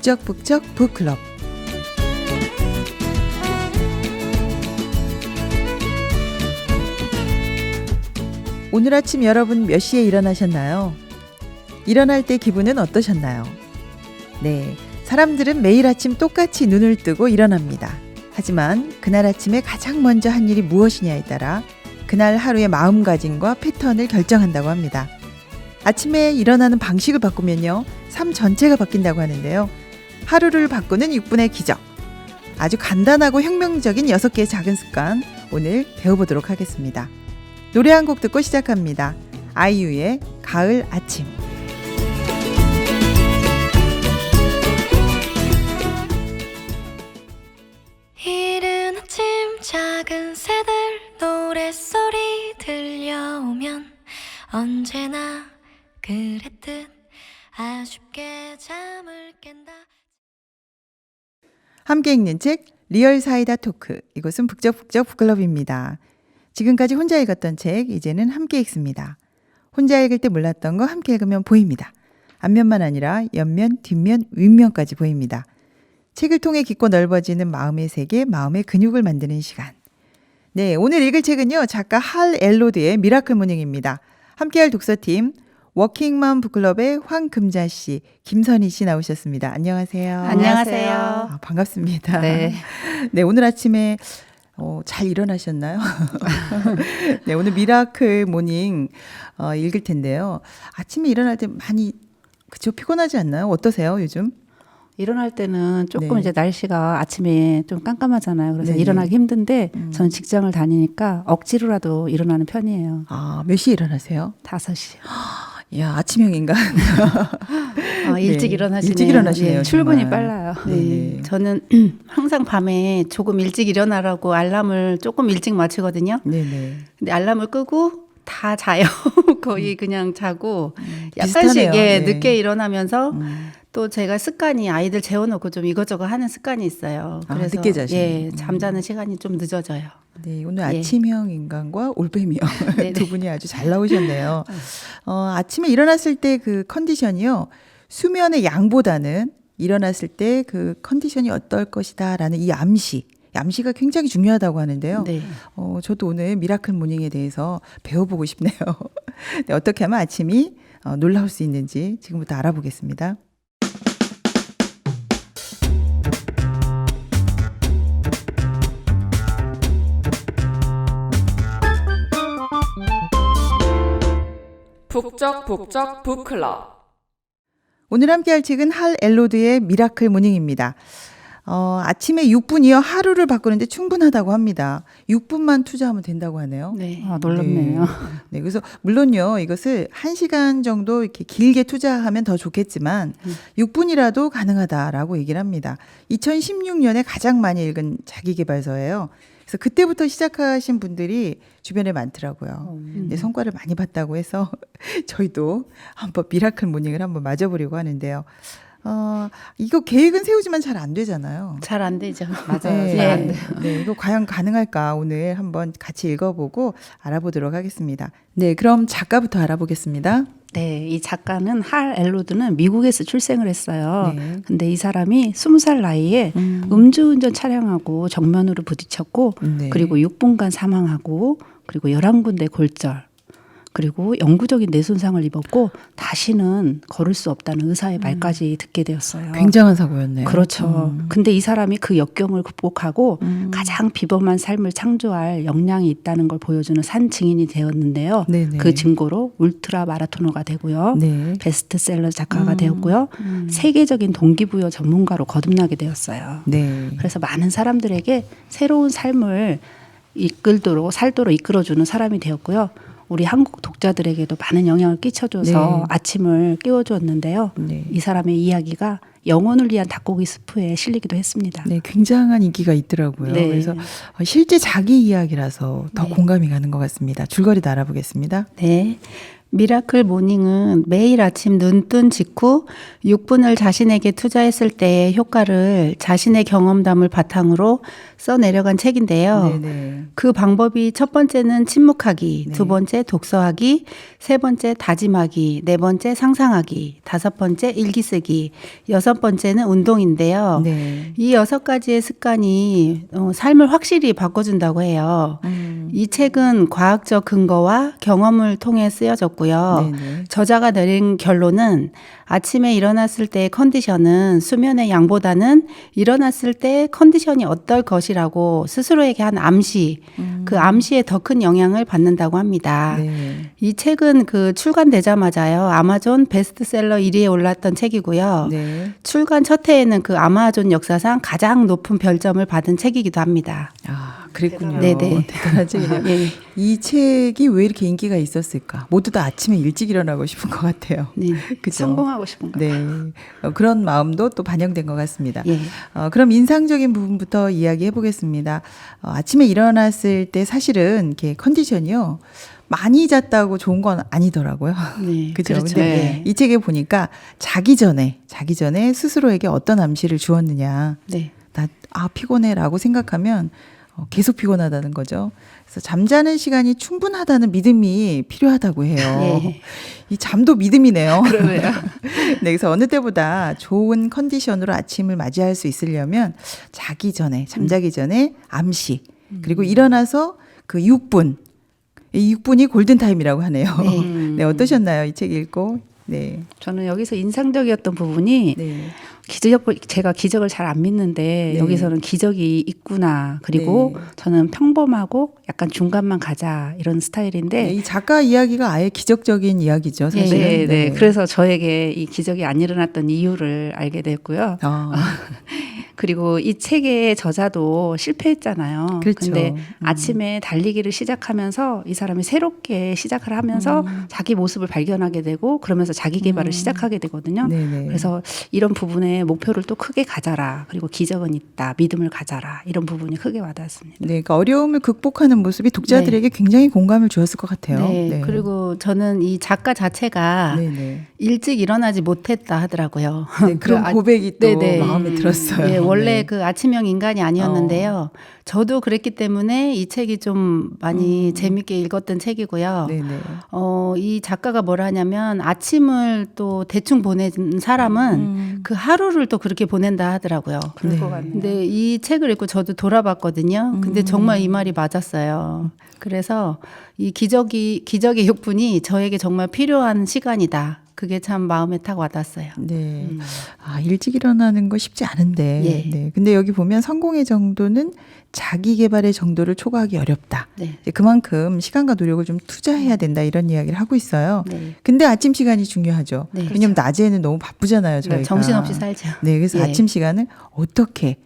북적북적 북클럽. 오늘 아침 여러분 몇 시에 일어나셨나요? 일어날 때 기분은 어떠셨나요? 네, 사람들은 매일 아침 똑같이 눈을 뜨고 일어납니다. 하지만 그날 아침에 가장 먼저 한 일이 무엇이냐에 따라 그날 하루의 마음가짐과 패턴을 결정한다고 합니다. 아침에 일어나는 방식을 바꾸면요, 삶 전체가 바뀐다고 하는데요. 하루를 바꾸는 6분의 기적. 아주 간단하고 혁명적인 6개의 작은 습관, 오늘 배워보도록 하겠습니다. 노래 한 곡 듣고 시작합니다. 아이유의 가을 아침. 이른 아침 작은 새들 노랫소리 들려오면 언제나 그랬듯 아쉽게 잠을 깬다. 함께 읽는 책 리얼 사이다 토크. 이곳은 북적북적 북클럽입니다. 지금까지 혼자 읽었던 책, 이제는 함께 읽습니다. 혼자 읽을 때 몰랐던 거 함께 읽으면 보입니다. 앞면만 아니라 옆면, 뒷면, 윗면까지 보입니다. 책을 통해 깊고 넓어지는 마음의 세계, 마음의 근육을 만드는 시간. 네, 오늘 읽을 책은요, 작가 할 엘로드의 미라클 모닝입니다. 함께할 독서팀 워킹맘 북클럽의 황금자 씨, 김선희 씨 나오셨습니다. 안녕하세요. 안녕하세요. 반갑습니다. 네. 네, 오늘 아침에 잘 일어나셨나요? 네, 오늘 미라클 모닝 읽을 텐데요. 아침에 일어날 때 많이 그쵸, 피곤하지 않나요? 어떠세요, 요즘? 일어날 때는 조금 네. 이제 날씨가 아침에 좀 깜깜하잖아요. 그래서 네네. 일어나기 힘든데 저는 직장을 다니니까 억지로라도 일어나는 편이에요. 아, 몇 시에 일어나세요? 5시. 야, 아침형인가? 일찍 네. 일어나시네요. 일찍 일어나시네요. 예, 출근이 정말. 빨라요. 네. 저는 항상 밤에 조금 일찍 일어나라고 알람을 조금 일찍 맞추거든요. 네네. 근데 알람을 끄고 다 자요. 거의 그냥 자고 약간씩 비슷하네요. 네. 늦게 일어나면서 또 제가 습관이 아이들 재워놓고 좀 이것저것 하는 습관이 있어요. 아, 그래서 늦게 자시는. 예, 잠자는 시간이 좀 늦어져요. 네, 오늘 예. 아침형 인간과 올빼미형 네네. 두 분이 아주 잘 나오셨네요. 아침에 일어났을 때 그 컨디션이요, 수면의 양보다는 일어났을 때 그 컨디션이 어떨 것이다라는 이 암시가 굉장히 중요하다고 하는데요. 네. 저도 오늘 미라클 모닝에 대해서 배워보고 싶네요. 네, 어떻게 하면 아침이 놀라울 수 있는지 지금부터 알아보겠습니다. 북적북적 북클럽. 오늘 함께할 책은 할 엘로드의 미라클 모닝입니다. 아침에 6분이요, 하루를 바꾸는데 충분하다고 합니다. 6분만 투자하면 된다고 하네요. 네. 놀랍네요. 네, 그래서 물론요, 이것을 1시간 정도 이렇게 길게 투자하면 더 좋겠지만 6분이라도 가능하다라고 얘기를 합니다. 2016년에 가장 많이 읽은 자기계발서예요. 그래서 그때부터 시작하신 분들이 주변에 많더라고요. 네, 성과를 많이 봤다고 해서 저희도 한번 미라클 모닝을 한번 맞아보려고 하는데요. 이거 계획은 세우지만 잘 안 되잖아요. 잘 안 되죠. 맞아요. 네, 잘 안 돼요. 네, 이거 과연 가능할까 오늘 한번 같이 읽어보고 알아보도록 하겠습니다. 네, 그럼 작가부터 알아보겠습니다. 네, 이 작가는 할 엘로드는 미국에서 출생을 했어요. 네. 근데 이 사람이 20살 나이에 음주운전 차량하고 정면으로 부딪혔고 네. 그리고 6분간 사망하고 그리고 11군데 골절 그리고 영구적인 뇌손상을 입었고 다시는 걸을 수 없다는 의사의 말까지 듣게 되었어요. 굉장한 사고였네요. 그렇죠. 근데 이 사람이 그 역경을 극복하고 가장 비범한 삶을 창조할 역량이 있다는 걸 보여주는 산 증인이 되었는데요. 네네. 그 증거로 울트라 마라토너가 되고요. 네. 베스트셀러 작가가 되었고요. 세계적인 동기부여 전문가로 거듭나게 되었어요. 네. 그래서 많은 사람들에게 새로운 삶을 살도록 이끌어주는 사람이 되었고요. 우리 한국 독자들에게도 많은 영향을 끼쳐줘서 네. 아침을 깨워주었는데요. 네. 이 사람의 이야기가 영혼을 위한 닭고기 스프에 실리기도 했습니다. 네, 굉장한 인기가 있더라고요. 네. 그래서 실제 자기 이야기라서 더 네. 공감이 가는 것 같습니다. 줄거리도 알아보겠습니다. 네. 미라클 모닝은 매일 아침 눈 뜬 직후 6분을 자신에게 투자했을 때의 효과를 자신의 경험담을 바탕으로 써내려간 책인데요. 네네. 그 방법이 첫 번째는 침묵하기, 네. 두 번째 독서하기, 세 번째 다짐하기, 네 번째 상상하기, 다섯 번째 일기 쓰기, 여섯 번째는 운동인데요. 네. 이 6가지의 습관이 삶을 확실히 바꿔준다고 해요. 이 책은 과학적 근거와 경험을 통해 쓰여졌고요. 네네. 저자가 내린 결론은 아침에 일어났을 때의 컨디션은 수면의 양보다는 일어났을 때 컨디션이 어떨 것이라고 스스로에게 한 암시, 그 암시에 더 큰 영향을 받는다고 합니다. 네. 이 책은 그 출간되자마자요, 아마존 베스트셀러 1위에 올랐던 책이고요. 네. 출간 첫 해에는 그 아마존 역사상 가장 높은 별점을 받은 책이기도 합니다. 아, 그랬군요. 네네. 대단한 책이네요. 예. 이 책이 왜 이렇게 인기가 있었을까? 모두 다 아침에 일찍 일어나고 싶은 것 같아요. 네. 그죠? 성공하고 싶은 거. 네. 그런 마음도 또 반영된 것 같습니다. 예. 그럼 인상적인 부분부터 이야기해 보겠습니다. 아침에 일어났을 때 사실은 이렇게 컨디션이요. 많이 잤다고 좋은 건 아니더라고요. 네. 그죠? 그렇죠. 근데 네. 이 책에 보니까 자기 전에 스스로에게 어떤 암시를 주었느냐. 네. 피곤해라고 생각하면 계속 피곤하다는 거죠. 그래서 잠자는 시간이 충분하다는 믿음이 필요하다고 해요. 예. 이 잠도 믿음이네요. 그러네요. 네, 그래서 어느 때보다 좋은 컨디션으로 아침을 맞이할 수 있으려면 잠자기 전에 암시, 그리고 일어나서 그 6분, 이 6분이 골든타임이라고 하네요. 네. 네, 어떠셨나요? 이 책 읽고? 네. 저는 여기서 인상적이었던 부분이 네. 제가 기적을 잘 안 믿는데 네. 여기서는 기적이 있구나. 그리고 네. 저는 평범하고 약간 중간만 가자 이런 스타일인데 네, 이 작가 이야기가 아예 기적적인 이야기죠, 사실은. 네, 네. 그래서 저에게 이 기적이 안 일어났던 이유를 알게 됐고요. 그리고 이 책의 저자도 실패했잖아요. 그렇죠. 근데 아침에 달리기를 시작하면서 이 사람이 새롭게 시작을 하면서 자기 모습을 발견하게 되고 그러면서 자기 개발을 시작하게 되거든요. 네네. 그래서 이런 부분에 목표를 또 크게 가져라. 그리고 기적은 있다. 믿음을 가져라. 이런 부분이 크게 와닿았습니다. 네, 그러니까 어려움을 극복하는 모습이 독자들에게 굉장히 공감을 주었을 것 같아요. 네. 그리고 저는 이 작가 자체가 네네. 일찍 일어나지 못했다 하더라고요. 네, 그런 그 고백이 또 네네. 마음에 들었어요. 예, 원래 네. 그 아침형 인간이 아니었는데요. 저도 그랬기 때문에 이 책이 좀 많이 재밌게 읽었던 책이고요. 네네. 이 작가가 뭐라 하냐면 아침을 또 대충 보낸 사람은 그 하루를 또 그렇게 보낸다 하더라고요. 네. 근데 이 책을 읽고 저도 돌아봤거든요. 근데 정말 이 말이 맞았어요. 그래서 이 기적의 6분이 저에게 정말 필요한 시간이다. 그게 참 마음에 탁 와닿았어요. 네. 일찍 일어나는 거 쉽지 않은데. 예. 네. 근데 여기 보면 성공의 정도는 자기 개발의 정도를 초과하기 어렵다. 네. 이제 그만큼 시간과 노력을 좀 투자해야 된다 이런 이야기를 하고 있어요. 네. 근데 아침 시간이 중요하죠. 네. 왜냐면 낮에는 너무 바쁘잖아요, 저희가. 그러니까 정신없이 살죠. 네, 그래서 예. 아침 시간을 어떻게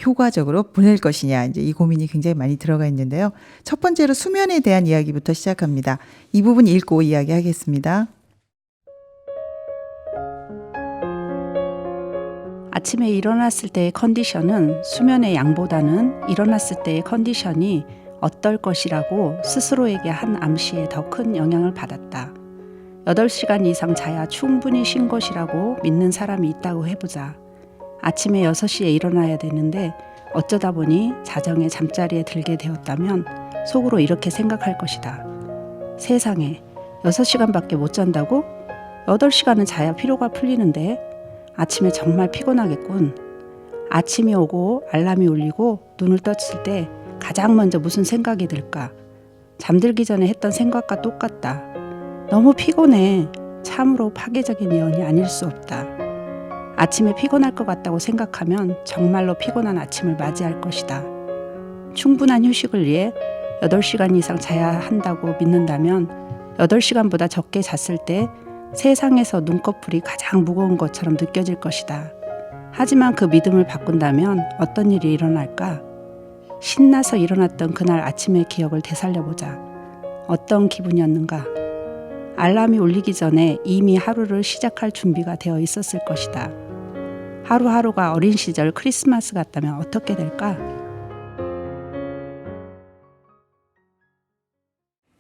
효과적으로 보낼 것이냐 이제 이 고민이 굉장히 많이 들어가 있는데요. 첫 번째로 수면에 대한 이야기부터 시작합니다. 이 부분 읽고 이야기하겠습니다. 아침에 일어났을 때의 컨디션은 수면의 양보다는 일어났을 때의 컨디션이 어떨 것이라고 스스로에게 한 암시에 더 큰 영향을 받았다. 8시간 이상 자야 충분히 쉰 것이라고 믿는 사람이 있다고 해보자. 아침에 6시에 일어나야 되는데 어쩌다 보니 자정에 잠자리에 들게 되었다면 속으로 이렇게 생각할 것이다. 세상에 6시간밖에 못 잔다고? 8시간은 자야 피로가 풀리는데 아침에 정말 피곤하겠군. 아침이 오고 알람이 울리고 눈을 떴을 때 가장 먼저 무슨 생각이 들까? 잠들기 전에 했던 생각과 똑같다. 너무 피곤해. 참으로 파괴적인 예언이 아닐 수 없다. 아침에 피곤할 것 같다고 생각하면 정말로 피곤한 아침을 맞이할 것이다. 충분한 휴식을 위해 8시간 이상 자야 한다고 믿는다면 8시간보다 적게 잤을 때 세상에서 눈꺼풀이 가장 무거운 것처럼 느껴질 것이다. 하지만 그 믿음을 바꾼다면 어떤 일이 일어날까? 신나서 일어났던 그날 아침의 기억을 되살려보자. 어떤 기분이었는가? 알람이 울리기 전에 이미 하루를 시작할 준비가 되어 있었을 것이다. 하루하루가 어린 시절 크리스마스 같다면 어떻게 될까?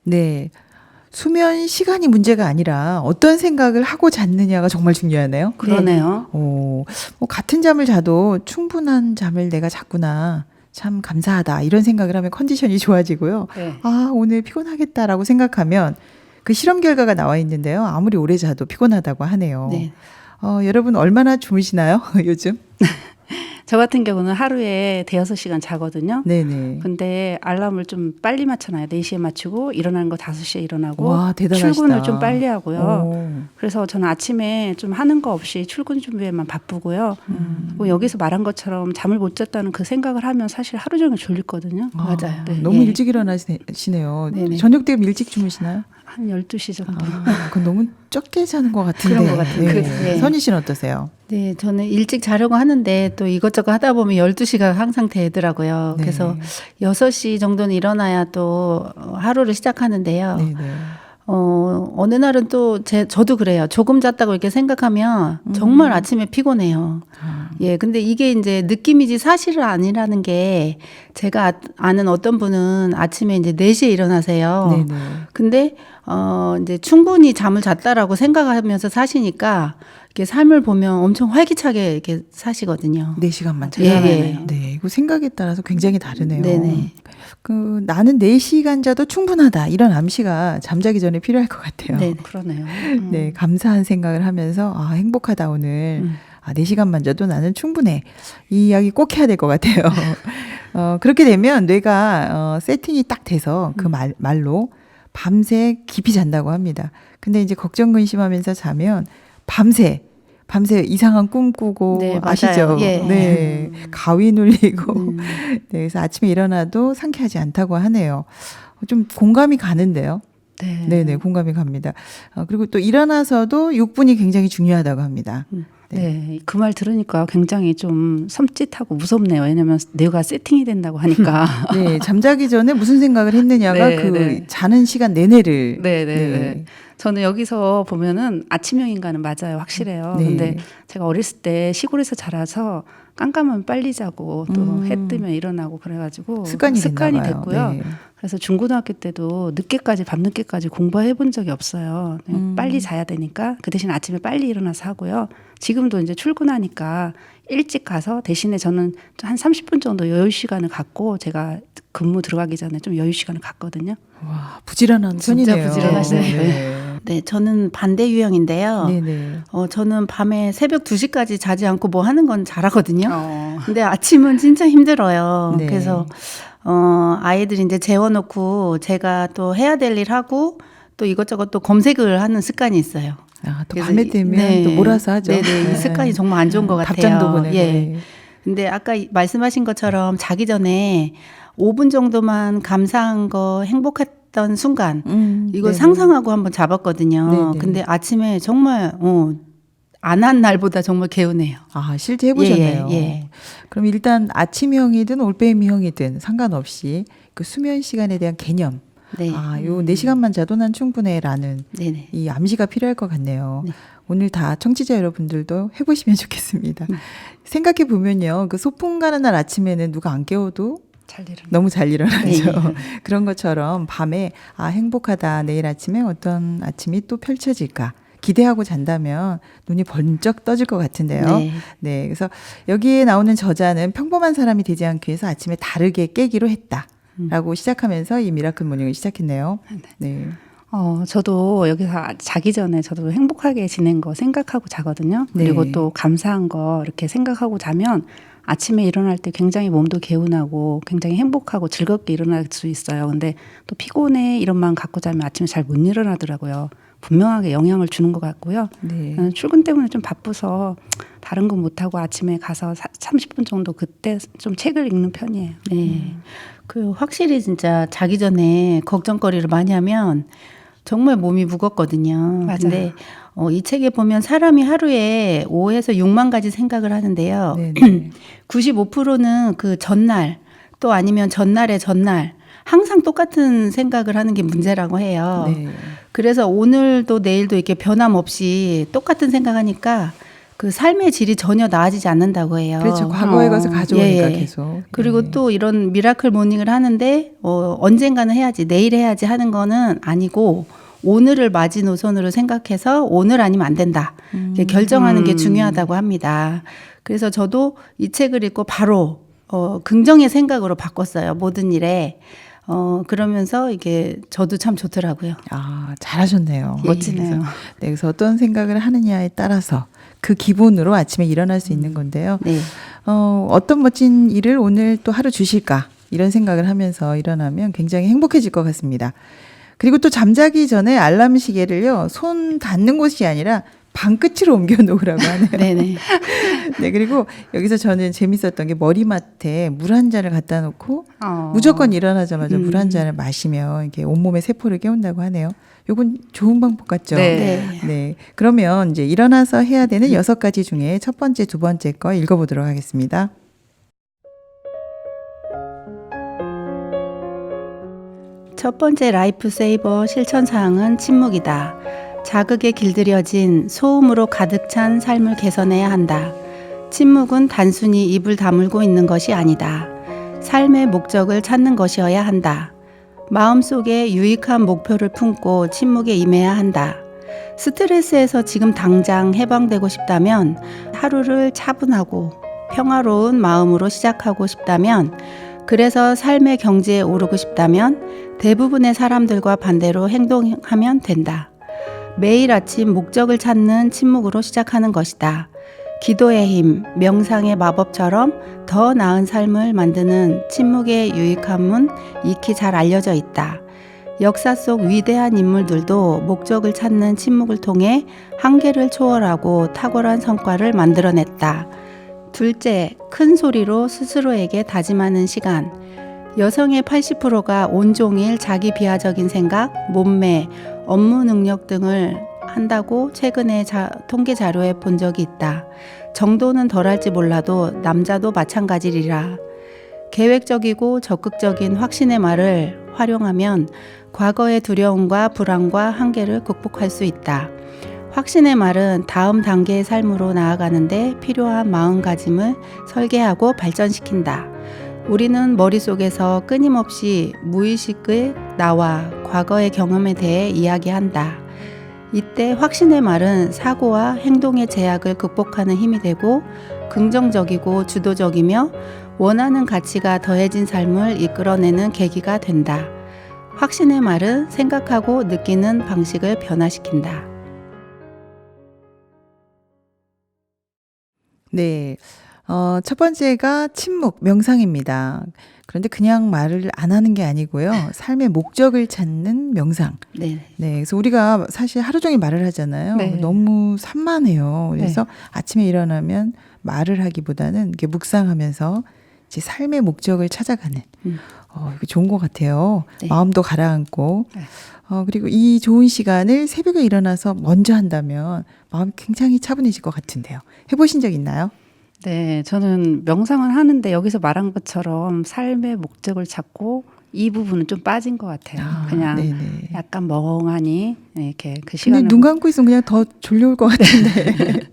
네. 수면 시간이 문제가 아니라 어떤 생각을 하고 잤느냐가 정말 중요하네요. 그러네요. 뭐 같은 잠을 자도 충분한 잠을 내가 잤구나. 참 감사하다. 이런 생각을 하면 컨디션이 좋아지고요. 네. 아, 오늘 피곤하겠다라고 생각하면 그 실험 결과가 나와 있는데요. 아무리 오래 자도 피곤하다고 하네요. 네. 여러분 얼마나 주무시나요? 요즘? 저 같은 경우는 하루에 대여섯 시간 자거든요. 네네. 근데 알람을 좀 빨리 맞춰놔요. 4시에 맞추고 일어나는 거 5시에 일어나고 와, 대단하시다. 출근을 좀 빨리 하고요. 오. 그래서 저는 아침에 좀 하는 거 없이 출근 준비에만 바쁘고요. 뭐 여기서 말한 것처럼 잠을 못 잤다는 그 생각을 하면 사실 하루 종일 졸리거든요. 맞아요. 네. 너무 예. 일찍 일어나시네요. 네네. 저녁 되면 일찍 주무시나요? 한 12시 정도. 그건 너무 적게 자는 것 같은데. 그런 것 같아요. 네. 네. 선희 씨는 어떠세요? 네, 저는 일찍 자려고 하는데 또 이것저것 하다 보면 12시가 항상 되더라고요. 네. 그래서 6시 정도는 일어나야 또 하루를 시작하는데요. 네네. 어느 날은 또 저도 그래요. 조금 잤다고 이렇게 생각하면 정말 아침에 피곤해요. 예, 근데 이게 이제 느낌이지 사실은 아니라는 게 제가 아는 어떤 분은 아침에 이제 4시에 일어나세요. 네네. 근데 이제 충분히 잠을 잤다라고 생각하면서 사시니까 이렇게 삶을 보면 엄청 활기차게 이렇게 사시거든요. 4시간만 예, 자요. 예. 네, 이거 생각에 따라서 굉장히 다르네요. 네네. 나는 4시간 자도 충분하다. 이런 암시가 잠자기 전에 필요할 것 같아요. 네. 그러네요. 네, 감사한 생각을 하면서 행복하다 오늘. 4시간만 자도 나는 충분해. 이 이야기 꼭 해야 될 것 같아요. 그렇게 되면 뇌가 세팅이 딱 돼서 그 말로 밤새 깊이 잔다고 합니다. 근데 이제 걱정 근심하면서 자면 밤새 이상한 꿈 꾸고 네, 맞아요. 아시죠? 예. 네. 가위 눌리고 네, 그래서 아침에 일어나도 상쾌하지 않다고 하네요. 좀 공감이 가는데요. 네. 네네, 공감이 갑니다. 그리고 또 일어나서도 6분이 굉장히 중요하다고 합니다. 네, 그 말 들으니까 굉장히 좀 섬찟하고 무섭네요. 왜냐하면 뇌가 세팅이 된다고 하니까. 네, 잠자기 전에 무슨 생각을 했느냐가 네, 그 네. 자는 시간 내내를. 네. 저는 여기서 보면은 아침형 인간은 맞아요. 확실해요. 네. 근데 제가 어렸을 때 시골에서 자라서 깜깜하면 빨리 자고 또 해 뜨면 일어나고 그래가지고 습관이 됐나 봐요. 됐고요. 네. 그래서 중고등학교 때도 밤늦게까지 공부해 본 적이 없어요. 그냥 빨리 자야 되니까 그 대신 아침에 빨리 일어나서 하고요. 지금도 이제 출근하니까 일찍 가서 대신에 저는 한 30분 정도 여유 시간을 갖고 제가 근무 들어가기 전에 좀 여유 시간을 갖거든요. 와, 부지런한 진짜 편이네요. 부지런하시네요. 네. 네, 저는 반대 유형인데요. 네네. 저는 밤에 새벽 2시까지 자지 않고 뭐 하는 건 잘하거든요. 어. 근데 아침은 진짜 힘들어요. 네. 그래서 아이들 이제 재워놓고 제가 또 해야 될 일 하고 또 이것저것 또 검색을 하는 습관이 있어요. 또 그래서 밤에 되면 네. 또 몰아서 하죠. 네네. 이 습관이 정말 안 좋은 것 같아요. 답장도 보내고. 예. 네. 근데 아까 말씀하신 것처럼 자기 전에 5분 정도만 감사한 거 행복했던 순간 이걸 네네. 상상하고 한번 잡았거든요. 네네. 근데 아침에 정말 안 한 날보다 정말 개운해요. 실제 해보셨네요. 예. 그럼 일단 아침형이든 올빼미형이든 상관없이 그 수면 시간에 대한 개념. 네. 요 4시간만 자도 난 충분해라는 네네. 이 암시가 필요할 것 같네요. 네. 오늘 다 청취자 여러분들도 해보시면 좋겠습니다. 생각해 보면요, 그 소풍 가는 날 아침에는 누가 안 깨워도 잘 일어나. 너무 잘 일어나죠. 네. 그런 것처럼 밤에 행복하다. 내일 아침에 어떤 아침이 또 펼쳐질까. 기대하고 잔다면 눈이 번쩍 떠질 것 같은데요. 네. 네, 그래서 여기에 나오는 저자는 평범한 사람이 되지 않기 위해서 아침에 다르게 깨기로 했다. 라고 시작하면서 이 미라클 모닝을 시작했네요. 네. 저도 여기서 자기 전에 저도 행복하게 지낸 거 생각하고 자거든요. 그리고 네. 또 감사한 거 이렇게 생각하고 자면 아침에 일어날 때 굉장히 몸도 개운하고 굉장히 행복하고 즐겁게 일어날 수 있어요. 근데 또 피곤해 이런 마음 갖고 자면 아침에 잘 못 일어나더라고요. 분명하게 영향을 주는 것 같고요. 네. 출근 때문에 좀 바빠서 다른 거 못하고 아침에 가서 30분 정도 그때 좀 책을 읽는 편이에요. 네. 그 확실히 진짜 자기 전에 걱정거리를 많이 하면 정말 몸이 무겁거든요. 맞아요. 근데 이 책에 보면 사람이 하루에 5에서 6만 가지 생각을 하는데요. 네. 95%는 그 전날 또 아니면 전날의 전날 항상 똑같은 생각을 하는 게 문제라고 해요. 네. 그래서 오늘도 내일도 이렇게 변함없이 똑같은 생각하니까 그 삶의 질이 전혀 나아지지 않는다고 해요. 그렇죠. 과거에 가서 가져오니까 예. 계속. 그리고 네. 또 이런 미라클 모닝을 하는데 언젠가는 해야지 내일 해야지 하는 거는 아니고 오늘을 마지노선으로 생각해서 오늘 아니면 안 된다. 이렇게 결정하는 게 중요하다고 합니다. 그래서 저도 이 책을 읽고 바로 긍정의 생각으로 바꿨어요. 모든 일에. 그러면서 이게 저도 참 좋더라고요. 아, 잘하셨네요. 멋지네요. 네, 그래서 어떤 생각을 하느냐에 따라서 그 기본으로 아침에 일어날 수 있는 건데요. 네. 어떤 멋진 일을 오늘 또 하루 주실까 이런 생각을 하면서 일어나면 굉장히 행복해질 것 같습니다. 그리고 또 잠자기 전에 알람 시계를요, 손 닿는 곳이 아니라 방끝으로 옮겨 놓으라고 하네요. 네네. 네, 그리고 여기서 저는 재밌었던 게 머리맡에 물 한 잔을 갖다 놓고 무조건 일어나자마자 물 한 잔을 마시면 이렇게 온몸의 세포를 깨운다고 하네요. 요건 좋은 방법 같죠? 네. 네. 그러면 이제 일어나서 해야 되는 6가지 중에 첫 번째, 두 번째 거 읽어보도록 하겠습니다. 첫 번째 라이프 세이버 실천 사항은 침묵이다. 자극에 길들여진 소음으로 가득 찬 삶을 개선해야 한다. 침묵은 단순히 입을 다물고 있는 것이 아니다. 삶의 목적을 찾는 것이어야 한다. 마음속에 유익한 목표를 품고 침묵에 임해야 한다. 스트레스에서 지금 당장 해방되고 싶다면, 하루를 차분하고 평화로운 마음으로 시작하고 싶다면, 그래서 삶의 경지에 오르고 싶다면 대부분의 사람들과 반대로 행동하면 된다. 매일 아침 목적을 찾는 침묵으로 시작하는 것이다. 기도의 힘, 명상의 마법처럼 더 나은 삶을 만드는 침묵의 유익함은 익히 잘 알려져 있다. 역사 속 위대한 인물들도 목적을 찾는 침묵을 통해 한계를 초월하고 탁월한 성과를 만들어냈다. 둘째, 큰 소리로 스스로에게 다짐하는 시간. 여성의 80%가 온종일 자기 비하적인 생각, 몸매, 업무 능력 등을 한다고 최근에 통계 자료에 본 적이 있다. 정도는 덜할지 몰라도 남자도 마찬가지리라. 계획적이고 적극적인 확신의 말을 활용하면 과거의 두려움과 불안과 한계를 극복할 수 있다. 확신의 말은 다음 단계의 삶으로 나아가는데 필요한 마음가짐을 설계하고 발전시킨다. 우리는 머릿속에서 끊임없이 무의식의 나와 과거의 경험에 대해 이야기한다. 이때 확신의 말은 사고와 행동의 제약을 극복하는 힘이 되고 긍정적이고 주도적이며 원하는 가치가 더해진 삶을 이끌어내는 계기가 된다. 확신의 말은 생각하고 느끼는 방식을 변화시킨다. 네. 첫 번째가 침묵, 명상입니다. 그런데 그냥 말을 안 하는 게 아니고요. 삶의 목적을 찾는 명상. 네. 네. 그래서 우리가 사실 하루 종일 말을 하잖아요. 네. 너무 산만해요. 그래서 아침에 일어나면 말을 하기보다는 이렇게 묵상하면서 제 삶의 목적을 찾아가는. 이거 좋은 것 같아요. 네. 마음도 가라앉고. 네. 그리고 이 좋은 시간을 새벽에 일어나서 먼저 한다면 마음이 굉장히 차분해질 것 같은데요. 해보신 적 있나요? 네, 저는 명상을 하는데 여기서 말한 것처럼 삶의 목적을 찾고 이 부분은 좀 빠진 것 같아요. 그냥 네네. 약간 멍하니 이렇게 그 근데 시간을 눈 감고 있으면 그냥 더 졸려올 것 같은데.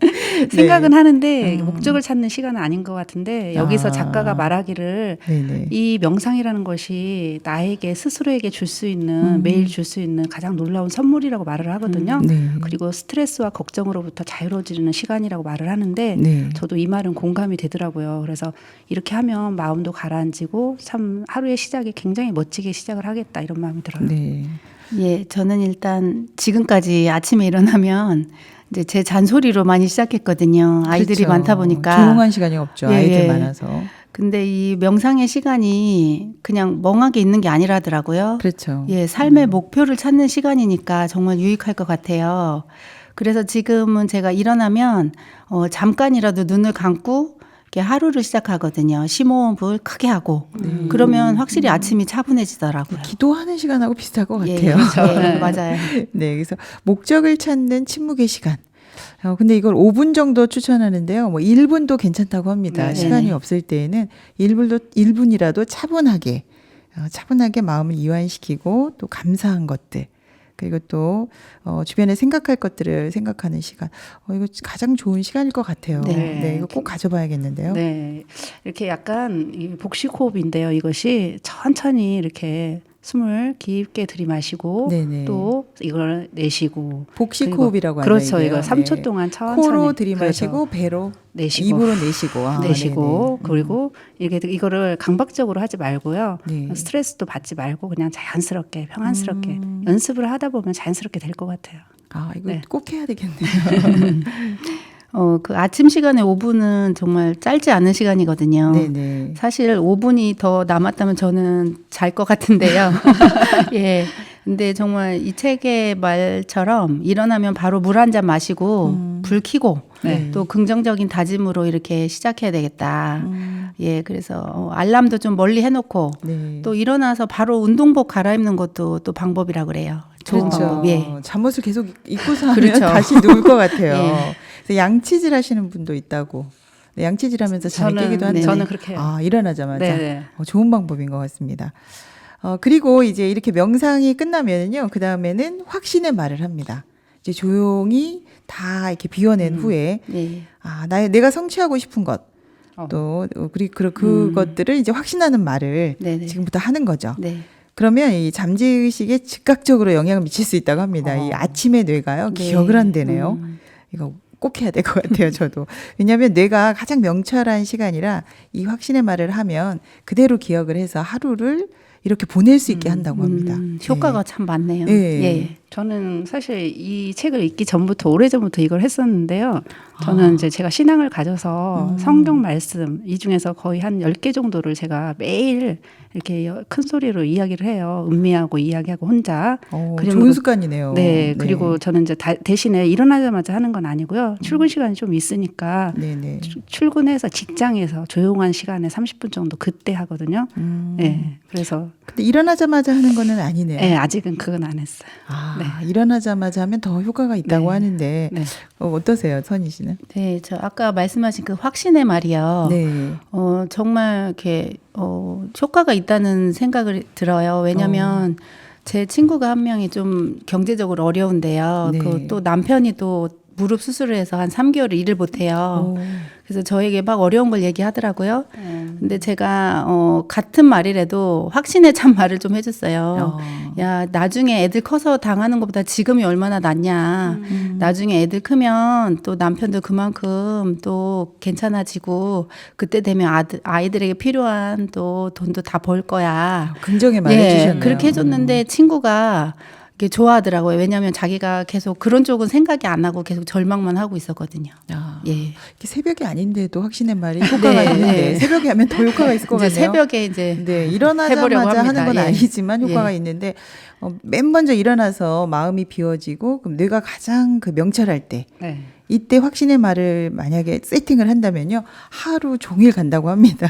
생각은 네. 하는데 목적을 찾는 시간은 아닌 것 같은데 여기서 작가가 말하기를 네네. 이 명상이라는 것이 나에게 스스로에게 줄 수 있는 매일 줄 수 있는 가장 놀라운 선물이라고 말을 하거든요. 네. 그리고 스트레스와 걱정으로부터 자유로워지는 시간이라고 말을 하는데 네. 저도 이 말은 공감이 되더라고요. 그래서 이렇게 하면 마음도 가라앉고 참 하루의 시작이 굉장히 멋지게 시작을 하겠다 이런 마음이 들어요. 네. 예, 저는 일단 지금까지 아침에 일어나면 이제 제 잔소리로 많이 시작했거든요. 아이들이 그렇죠. 많다 보니까. 조용한 시간이 없죠. 예, 아이들 예. 많아서. 근데 이 명상의 시간이 그냥 멍하게 있는 게 아니라더라고요. 그렇죠. 예, 삶의 목표를 찾는 시간이니까 정말 유익할 것 같아요. 그래서 지금은 제가 일어나면 잠깐이라도 눈을 감고 이렇게 하루를 시작하거든요. 심호흡을 크게 하고. 그러면 확실히 아침이 차분해지더라고요. 기도하는 시간하고 비슷할 것 예, 같아요. 그렇죠. 예, 맞아요. 네. 그래서 목적을 찾는 침묵의 시간. 근데 이걸 5분 정도 추천하는데요. 뭐 1분도 괜찮다고 합니다. 네. 시간이 없을 때에는 1분이라도 차분하게 마음을 이완시키고 또 감사한 것들. 그리고 또 주변에 생각할 것들을 생각하는 시간. 이거 가장 좋은 시간일 것 같아요. 네. 네, 이거 꼭 가져봐야겠는데요. 네, 이렇게 약간 이 복식 호흡인데요. 이것이 천천히 이렇게 숨을 깊게 들이마시고 네네. 또 이걸 내쉬고 복식 그리고- 호흡이라고 하죠. 그렇죠. 이게요. 이거 3초 네. 동안 천천히 코로 들이마시고 그렇죠. 배로 내쉬고 입으로 내쉬고 내쉬고 네네. 그리고 이거를 강박적으로 하지 말고요. 네. 스트레스도 받지 말고 그냥 자연스럽게 평안스럽게 연습을 하다 보면 자연스럽게 될 것 같아요. 아 이거 네. 꼭 해야 되겠네요. 그 아침 시간에 5분은 정말 짧지 않은 시간이거든요. 네네. 사실 5분이 더 남았다면 저는 잘 것 같은데요. 예. 근데 정말 이 책의 말처럼 일어나면 바로 물 한 잔 마시고 불 켜고 네. 또 긍정적인 다짐으로 이렇게 시작해야 되겠다. 음, 예. 그래서 알람도 좀 멀리 해놓고 네. 또 일어나서 바로 운동복 갈아입는 것도 또 방법이라 그래요. 좋은 그렇죠. 방법. 예. 잠옷을 계속 입고서 하면 그렇죠. 다시 누울 것 같아요. 예. 그래서 양치질 하시는 분도 있다고. 네, 양치질하면서 잠이 깨기도 한데. 저는 그렇게 해요. 아 일어나자마자 네. 좋은 방법인 것 같습니다. 그리고 이제 이렇게 명상이 끝나면은요, 그 다음에는 확신의 말을 합니다. 이제 조용히 다 이렇게 비워낸 후에 예. 내가 성취하고 싶은 것. 어. 또 그리고 그것들을 이제 확신하는 말을 네네. 지금부터 하는 거죠. 네. 그러면 이 잠재 의식에 즉각적으로 영향을 미칠 수 있다고 합니다. 이 아침에 뇌가요 네. 기억을 한대네요. 이거 꼭 해야 될 것 같아요, 저도. 왜냐하면 뇌가 가장 명철한 시간이라 이 확신의 말을 하면 그대로 기억을 해서 하루를 이렇게 보낼 수 있게 한다고 합니다. 효과가 참 많네요. 예. 예. 저는 사실 이 책을 읽기 전부터 오래전부터 이걸 했었는데요. 저는 이제 제가 신앙을 가져서 성경 말씀 이 중에서 거의 한 10개 정도를 제가 매일 이렇게 큰 소리로 이야기를 해요. 음미하고 이야기하고 혼자. 그리고 좋은 습관이네요. 네, 그리고 저는 이제 대신에 일어나자마자 하는 건 아니고요. 출근 시간이 좀 있으니까 네네. 출근해서 직장에서 조용한 시간에 30분 정도 그때 하거든요. 네, 그래서 근데 일어나자마자 하는 거는 아니네요. 네, 아직은 그건 안 했어요. 일어나자마자 하면 더 효과가 있다고 네. 하는데 네. 어떠세요, 선희 씨는? 네, 저 아까 말씀하신 그 확신의 말이요. 네. 정말 이렇게 효과가 있다는 생각을 들어요. 왜냐하면 제 친구가 한 명이 좀 경제적으로 어려운데요. 네. 그 또 남편이 또 무릎 수술을 해서 한 3개월을 일을 못해요. 그래서 저에게 막 어려운 걸 얘기하더라고요. 근데 제가 같은 말이라도 확신에 찬 말을 좀 해줬어요. 야, 나중에 애들 커서 당하는 것보다 지금이 얼마나 낫냐. 나중에 애들 크면 또 남편도 그만큼 또 괜찮아지고 그때 되면 아이들에게 필요한 또 돈도 다 벌 거야. 긍정의 말을 해주셨네요. 그렇게 해줬는데 친구가 이게 좋아하더라고요. 왜냐하면 자기가 계속 그런 쪽은 생각이 안 하고 계속 절망만 하고 있었거든요. 예. 이게 새벽이 아닌데도 확신의 말이 효과가 네, 있는데 네. 새벽에 하면 더 효과가 있을 것 이제 같네요. 새벽에 이제 네, 해보려고 일어나자마자 합니다. 하는 건 예. 아니지만 효과가 예. 있는데 맨 먼저 일어나서 마음이 비워지고 그럼 뇌가 가장 그 명철할 때 네. 이때 확신의 말을 만약에 세팅을 한다면요 하루 종일 간다고 합니다.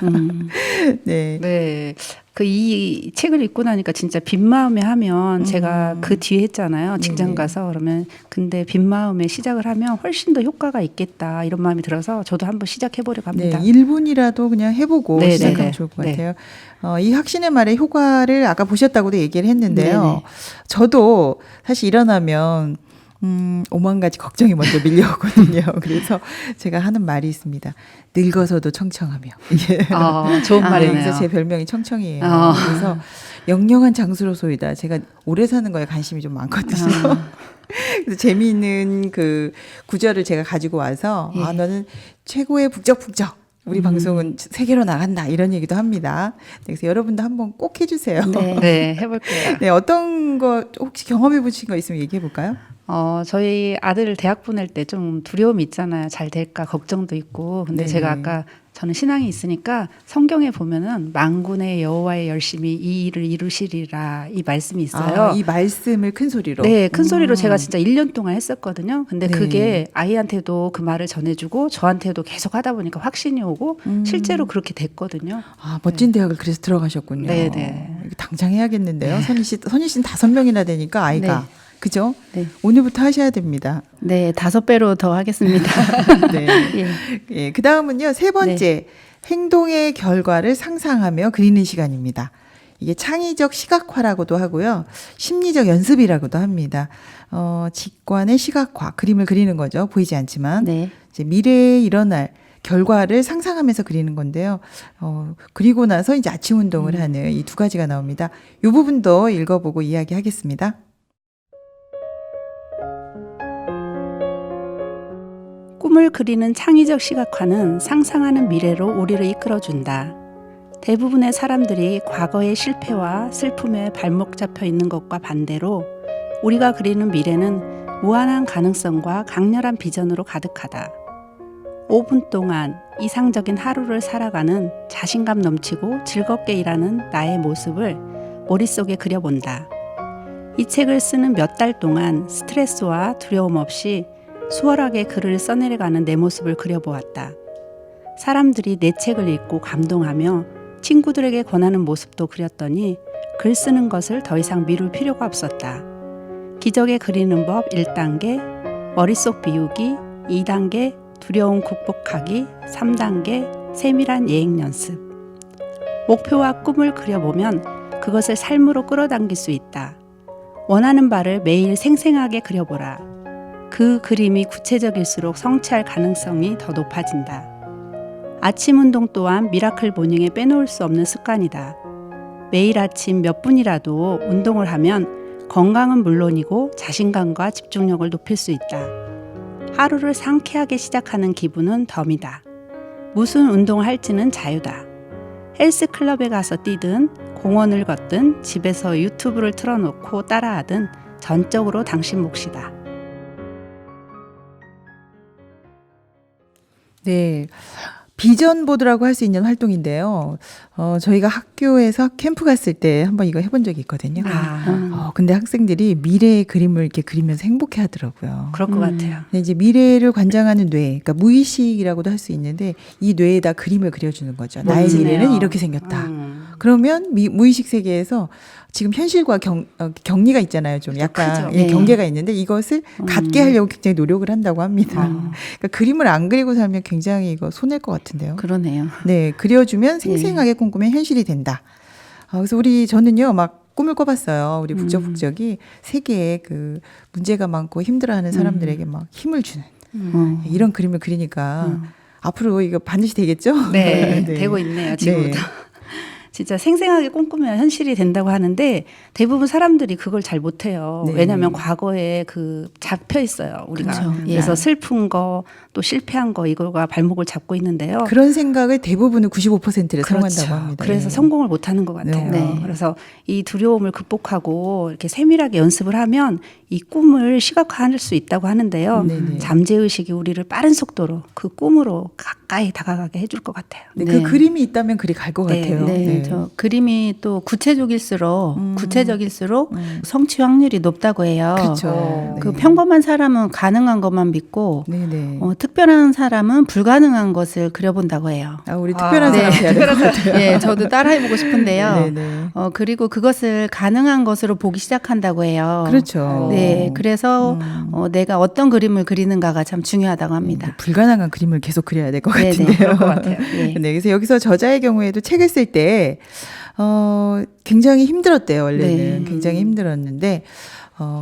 네. 네. 이 책을 읽고 나니까 진짜 빈 마음에 하면 제가 그 뒤에 했잖아요. 직장 네네. 가서 그러면 근데 빈 마음에 시작을 하면 훨씬 더 효과가 있겠다 이런 마음이 들어서 저도 한번 시작해 보려고 네, 합니다. 1분이라도 그냥 해보고 네, 시작하면 네, 좋을 것 네. 같아요. 이 확신의 말의 효과를 아까 보셨다고도 얘기를 했는데요. 네네. 저도 사실 일어나면 5만 가지 걱정이 먼저 밀려오거든요. 그래서 제가 하는 말이 있습니다. 늙어서도 청청하며. 이게 좋은 네, 말이네요. 그래서 제 별명이 청청이에요. 아. 그래서 영영한 장수로소이다. 제가 오래 사는 거에 관심이 좀 많거든요. 그래서 재미있는 그 구절을 제가 가지고 와서 예. 너는 최고의 북적북적. 우리 방송은 세계로 나간다. 이런 얘기도 합니다. 그래서 여러분도 한번 꼭 해주세요. 네. 네, 해볼게요. 네, 어떤 거 혹시 경험해 보신 거 있으면 얘기해 볼까요? 저희 아들 대학 보낼 때 좀 두려움이 있잖아요. 잘 될까 걱정도 있고. 근데 네네. 제가 아까 저는 신앙이 있으니까 성경에 보면은 만군의 여호와의 열심히 이 일을 이루시리라 이 말씀이 있어요. 이 말씀을 큰 소리로. 네, 큰 소리로 제가 진짜 1년 동안 했었거든요. 근데 네. 그게 아이한테도 그 말을 전해주고 저한테도 계속 하다 보니까 확신이 오고 실제로 그렇게 됐거든요. 멋진 대학을 그래서 들어가셨군요. 네네. 이거 당장 해야겠는데요. 선희 씨는 5명이나 되니까 아이가. 네. 그죠? 네. 오늘부터 하셔야 됩니다. 네, 5배로 더 하겠습니다. 네. 예. 예, 그 다음은요, 세 번째. 행동의 결과를 상상하며 그리는 시간입니다. 이게 창의적 시각화라고도 하고요. 심리적 연습이라고도 합니다. 직관의 시각화, 그림을 그리는 거죠. 보이지 않지만. 네. 이제 미래에 일어날 결과를 상상하면서 그리는 건데요. 그리고 나서 이제 아침 운동을 하는 이 두 가지가 나옵니다. 이 부분도 읽어보고 이야기하겠습니다. 꿈을 그리는 창의적 시각화는 상상하는 미래로 우리를 이끌어준다. 대부분의 사람들이 과거의 실패와 슬픔에 발목 잡혀 있는 것과 반대로 우리가 그리는 미래는 무한한 가능성과 강렬한 비전으로 가득하다. 5분 동안 이상적인 하루를 살아가는 자신감 넘치고 즐겁게 일하는 나의 모습을 머릿속에 그려본다. 이 책을 쓰는 몇 달 동안 스트레스와 두려움 없이 수월하게 글을 써내려가는 내 모습을 그려보았다. 사람들이 내 책을 읽고 감동하며 친구들에게 권하는 모습도 그렸더니 글 쓰는 것을 더 이상 미룰 필요가 없었다. 기적의 그리는 법 1단계, 머릿속 비우기, 2단계, 두려움 극복하기, 3단계, 세밀한 예행 연습. 목표와 꿈을 그려보면 그것을 삶으로 끌어당길 수 있다. 원하는 바를 매일 생생하게 그려보라. 그 그림이 구체적일수록 성취할 가능성이 더 높아진다. 아침 운동 또한 미라클 모닝에 빼놓을 수 없는 습관이다. 매일 아침 몇 분이라도 운동을 하면 건강은 물론이고 자신감과 집중력을 높일 수 있다. 하루를 상쾌하게 시작하는 기분은 덤이다. 무슨 운동을 할지는 자유다. 헬스클럽에 가서 뛰든 공원을 걷든 집에서 유튜브를 틀어놓고 따라하든 전적으로 당신 몫이다. 네. 비전 보드라고 할 수 있는 활동인데요. 저희가 학교에서 캠프 갔을 때 한번 이거 해본 적이 있거든요. 근데 학생들이 미래의 그림을 이렇게 그리면서 행복해 하더라고요. 그럴 것 같아요. 근데 이제 미래를 관장하는 뇌, 그러니까 무의식이라고도 할 수 있는데 이 뇌에다 그림을 그려주는 거죠. 나의 멋지네요. 미래는 이렇게 생겼다. 그러면 무의식 세계에서 지금 현실과 격리가 있잖아요. 좀 약간 크죠. 예, 네. 경계가 있는데 이것을 갖게 하려고 굉장히 노력을 한다고 합니다. 그러니까 그림을 안 그리고 살면 굉장히 이거 손해일 것 같은데요. 그러네요. 네, 그려주면 생생하게 꿈꾸면 현실이 된다. 그래서 저는요, 막 꿈을 꿔봤어요. 우리 북적북적이 세계에 그 문제가 많고 힘들어하는 사람들에게 막 힘을 주는 이런 그림을 그리니까 앞으로 이거 반드시 되겠죠? 네, 되고 있네요, 지금부터. 진짜 생생하게 꿈꾸면 현실이 된다고 하는데 대부분 사람들이 그걸 잘 못해요. 네. 왜냐하면 과거에 그 잡혀 있어요, 우리가. 그렇죠. 예. 그래서 슬픈 거, 또 실패한 거 이거가 발목을 잡고 있는데요. 그런 생각을 대부분은 95%를 사용한다고 합니다. 그래서 예. 성공을 못하는 것 같아요. 네. 그래서 이 두려움을 극복하고 이렇게 세밀하게 연습을 하면 이 꿈을 시각화할 수 있다고 하는데요. 네네. 잠재의식이 우리를 빠른 속도로 그 꿈으로 가까이 다가가게 해줄 것 같아요. 네, 네. 그 그림이 있다면 그리 갈 것 네, 같아요. 네, 저 그림이 또 구체적일수록 구체적일수록 음. 성취 확률이 높다고 해요. 그렇죠. 그 평범한 사람은 가능한 것만 믿고 네네. 특별한 사람은 불가능한 것을 그려본다고 해요. 우리 특별한 사람 돼야 될 것 같아요. 예, 저도 따라해보고 싶은데요. 네네. 그리고 그것을 가능한 것으로 보기 시작한다고 해요. 그렇죠. 네, 그래서 내가 어떤 그림을 그리는가가 참 중요하다고 합니다. 불가능한 그림을 계속 그려야 될 것 네네, 같은데요. 그럴 것 같아요. 예. 네, 그래서 여기서 저자의 경우에도 책을 쓸 때 굉장히 힘들었대요. 원래는 네. 굉장히 힘들었는데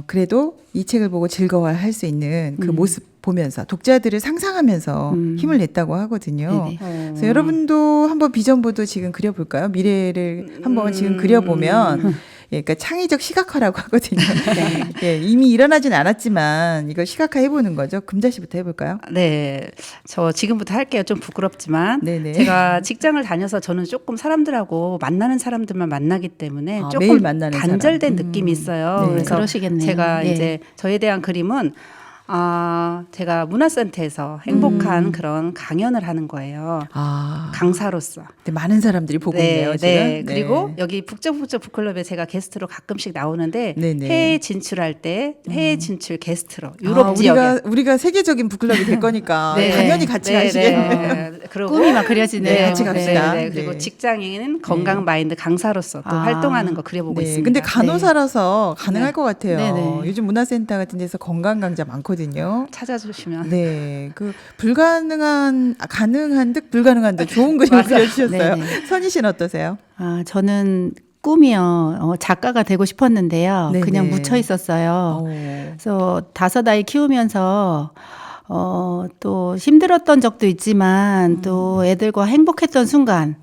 그래도 이 책을 보고 즐거워할 수 있는 그 모습 보면서 독자들을 상상하면서 힘을 냈다고 하거든요. 네네. 그래서 여러분도 한번 비전보드 지금 그려볼까요? 미래를 한번 지금 그려보면 예, 그러니까 창의적 시각화라고 하거든요. 예, 이미 일어나진 않았지만 이걸 시각화 해보는 거죠. 금자 씨부터 해볼까요? 네, 저 지금부터 할게요. 좀 부끄럽지만 네네. 제가 직장을 다녀서 저는 조금 사람들하고 만나는 사람들만 만나기 때문에 매일 조금 만나는 단절된 사람. 느낌이 있어요. 네. 그래서 그러시겠네요. 제가 예. 이제 저에 대한 그림은 제가 문화센터에서 행복한 그런 강연을 하는 거예요. 강사로서. 네, 많은 사람들이 보고 있네요. 지금. 네. 그리고 여기 북적북적 북클럽에 제가 게스트로 가끔씩 나오는데 네네. 해외 진출할 때 해외 진출 게스트로 유럽 지역에 우리가 세계적인 북클럽이 될 거니까 네. 당연히 같이 네, 가시겠네요. 네. 그리고 꿈이 막 그려지네요. 네, 같이 갑시다. 네, 네. 그리고 네. 직장인 건강 마인드 강사로서 또 아. 활동하는 거 그려보고 네, 있습니다. 근데 간호사라서 가능할 네. 것 같아요. 네네. 요즘 문화센터 같은 데서 건강 강좌 많거든요. 찾아주시면 네, 그 가능한 듯 불가능한 듯 좋은 그림을 그려주셨어요. 네네. 선희 씨는 어떠세요? 저는 꿈이요. 작가가 되고 싶었는데요. 네네. 그냥 묻혀 있었어요. 그래서 5 아이 키우면서 또 힘들었던 적도 있지만 또 애들과 행복했던 순간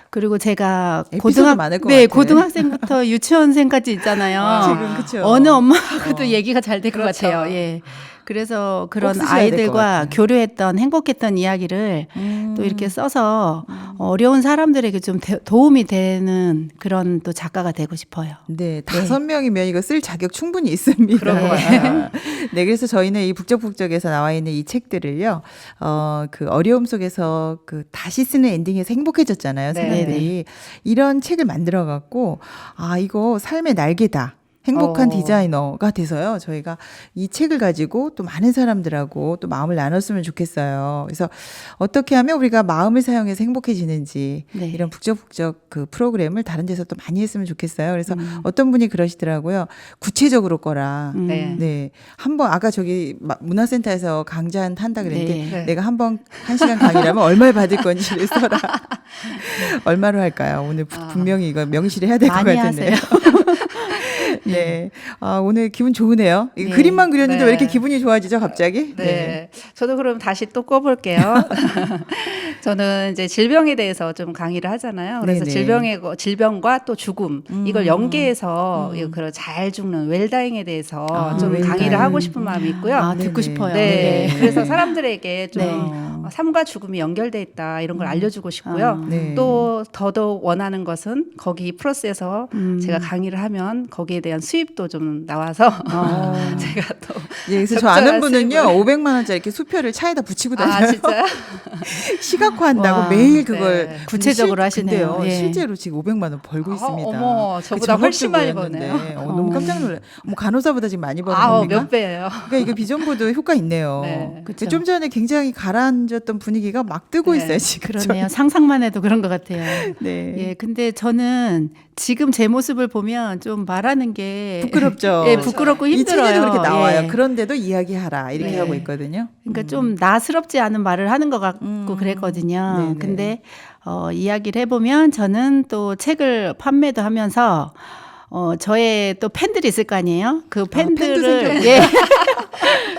그리고 제가 에피소드 많을 것 같아요. 고등학생부터 유치원생까지 있잖아요. 지금 그쵸. 어느 엄마하고도 얘기가 잘 될 것 같아요. 예. 그래서 그런 쓰셔야 될것 아이들과 같아요. 교류했던 행복했던 이야기를 또 이렇게 써서 어려운 사람들에게 좀 도움이 되는 그런 또 작가가 되고 싶어요. 네, 5명이면 이거 쓸 자격 충분히 있습니다. 그런 것 같아요. 네, 그래서 저희는 이 북적북적에서 나와 있는 이 책들을요, 그 어려움 속에서 그 다시 쓰는 엔딩에서 행복해졌잖아요, 네. 사람들이. 이런 책을 만들어갖고, 아, 이거 삶의 날개다. 행복한 디자이너가 돼서요. 저희가 이 책을 가지고 또 많은 사람들하고 또 마음을 나눴으면 좋겠어요. 그래서 어떻게 하면 우리가 마음을 사용해서 행복해지는지 네. 이런 북적북적 그 프로그램을 다른 데서 또 많이 했으면 좋겠어요. 그래서 어떤 분이 그러시더라고요. 구체적으로 거라. 네. 네. 한번 아까 저기 문화센터에서 강좌 한다 그랬는데 네. 내가 한번 1시간 강의라면 얼마를 받을 건지를 써라. 얼마로 할까요? 오늘 분명히 이거 명시를 해야 될 것 많이 같은데요. 하세요. 네. 아, 오늘 기분 좋으네요. 이거 네. 그림만 그렸는데 네. 왜 이렇게 기분이 좋아지죠, 갑자기? 네. 저도 그럼 다시 또 꿔볼게요. 저는 이제 질병에 대해서 좀 강의를 하잖아요. 그래서 네네. 질병과 또 죽음 이걸 연계해서 이거 잘 죽는 웰다잉에 대해서 아, 좀 웰다잉. 강의를 하고 싶은 마음이 있고요. 아, 듣고 네네. 싶어요. 네. 그래서 사람들에게 좀 네. 삶과 죽음이 연결돼 있다 이런 걸 알려주고 싶고요. 네. 또 더더욱 원하는 것은 거기 플러스에서 제가 강의를 하면 거기에 대한 수입도 좀 나와서 제가 또 예, 그래서 저 적절한 아는 분은요, 수입을. 500만 원짜리 이렇게 수표를 차에다 붙이고 다녀요. 아 진짜요? 시각화한다고 와, 매일 그걸 네. 구체적으로 근데 하시네요. 근데요, 예. 실제로 지금 500만 원 벌고 아, 있습니다. 어머, 그 저보다 훨씬 많이 전업주부였는데, 버네요. 너무 깜짝 놀라요. 뭐 간호사보다 지금 많이 버는 아, 겁니까? 몇 배예요? 그러니까 이게 비전보도 효과 있네요. 네. 그쵸. 좀 전에 굉장히 가라앉았던 분위기가 막 뜨고 네. 있어요, 지금. 그러네요. 상상만 해도 그런 것 같아요. 네. 예, 근데 저는 지금 제 모습을 보면 좀 말하는 게 부끄럽죠. 예, 부끄럽고 이 힘들어요. 책에도 그렇게 나와요. 예. 그런데도 이야기하라 이렇게 네. 하고 있거든요. 그러니까 좀 나스럽지 않은 말을 하는 것 같고 그랬거든요. 네네. 근데 이야기를 해보면 저는 또 책을 판매도 하면서 저의 또 팬들이 있을 거 아니에요. 그 팬도 팬들을 예.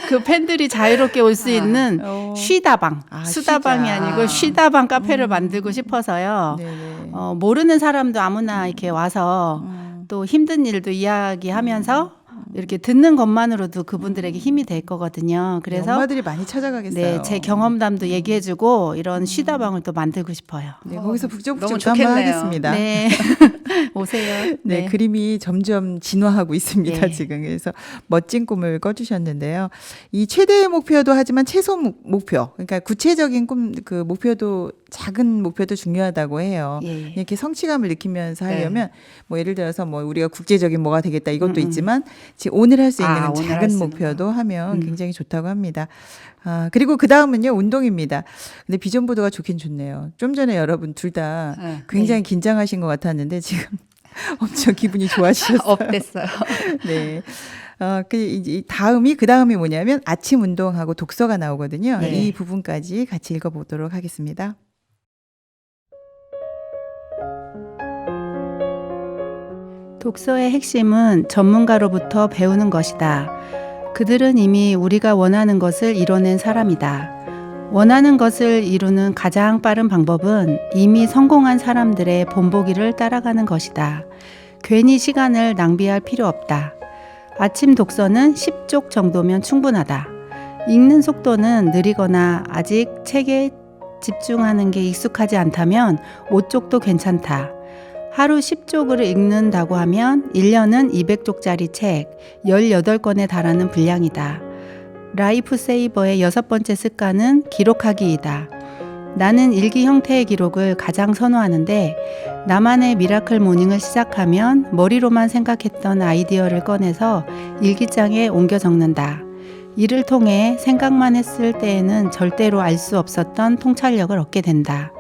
그 팬들이 자유롭게 올 수 있는 쉬다방, 아, 수다방이 쉬자. 아니고 쉬다방 카페를 만들고 싶어서요. 네네. 모르는 사람도 아무나 이렇게 와서 또 힘든 일도 이야기하면서 이렇게 듣는 것만으로도 그분들에게 힘이 될 거거든요. 그래서 엄마들이 많이 찾아가겠어요. 네, 제 경험담도 얘기해주고 이런 쉬다방을 또 만들고 싶어요. 네, 거기서 너무 북적북적도 한번 좋겠네요. 하겠습니다. 네, 오세요. 네, 그림이 점점 진화하고 있습니다, 네. 지금. 그래서 멋진 꿈을 꿔주셨는데요. 이 최대의 목표도 하지만 최소 목표, 그러니까 구체적인 그 목표도 작은 목표도 중요하다고 해요. 예. 이렇게 성취감을 느끼면서 하려면 뭐 예를 들어서 뭐 우리가 국제적인 뭐가 되겠다 이것도 있지만 지금 오늘 할 수 있는 아, 오늘 할 작은 수 있는 목표도 하면 굉장히 좋다고 합니다. 아, 그리고 그 다음은요, 운동입니다. 근데 비전보드가 좋긴 좋네요. 좀 전에 여러분 둘 다 네. 굉장히 긴장하신 것 같았는데 지금 엄청 기분이 좋아지셨어요. 업됐어요. 네. 이 다음이 뭐냐면 아침 운동하고 독서가 나오거든요. 네. 이 부분까지 같이 읽어보도록 하겠습니다. 독서의 핵심은 전문가로부터 배우는 것이다. 그들은 이미 우리가 원하는 것을 이뤄낸 사람이다. 원하는 것을 이루는 가장 빠른 방법은 이미 성공한 사람들의 본보기를 따라가는 것이다. 괜히 시간을 낭비할 필요 없다. 아침 독서는 10쪽 정도면 충분하다. 읽는 속도는 느리거나 아직 책에 집중하는 게 익숙하지 않다면 5쪽도 괜찮다. 하루 10쪽을 읽는다고 하면 1년은 200쪽짜리 책 18권에 달하는 분량이다. 라이프 세이버의 6번째 습관은 기록하기이다. 나는 일기 형태의 기록을 가장 선호하는데 나만의 미라클 모닝을 시작하면 머리로만 생각했던 아이디어를 꺼내서 일기장에 옮겨 적는다. 이를 통해 생각만 했을 때에는 절대로 알 수 없었던 통찰력을 얻게 된다.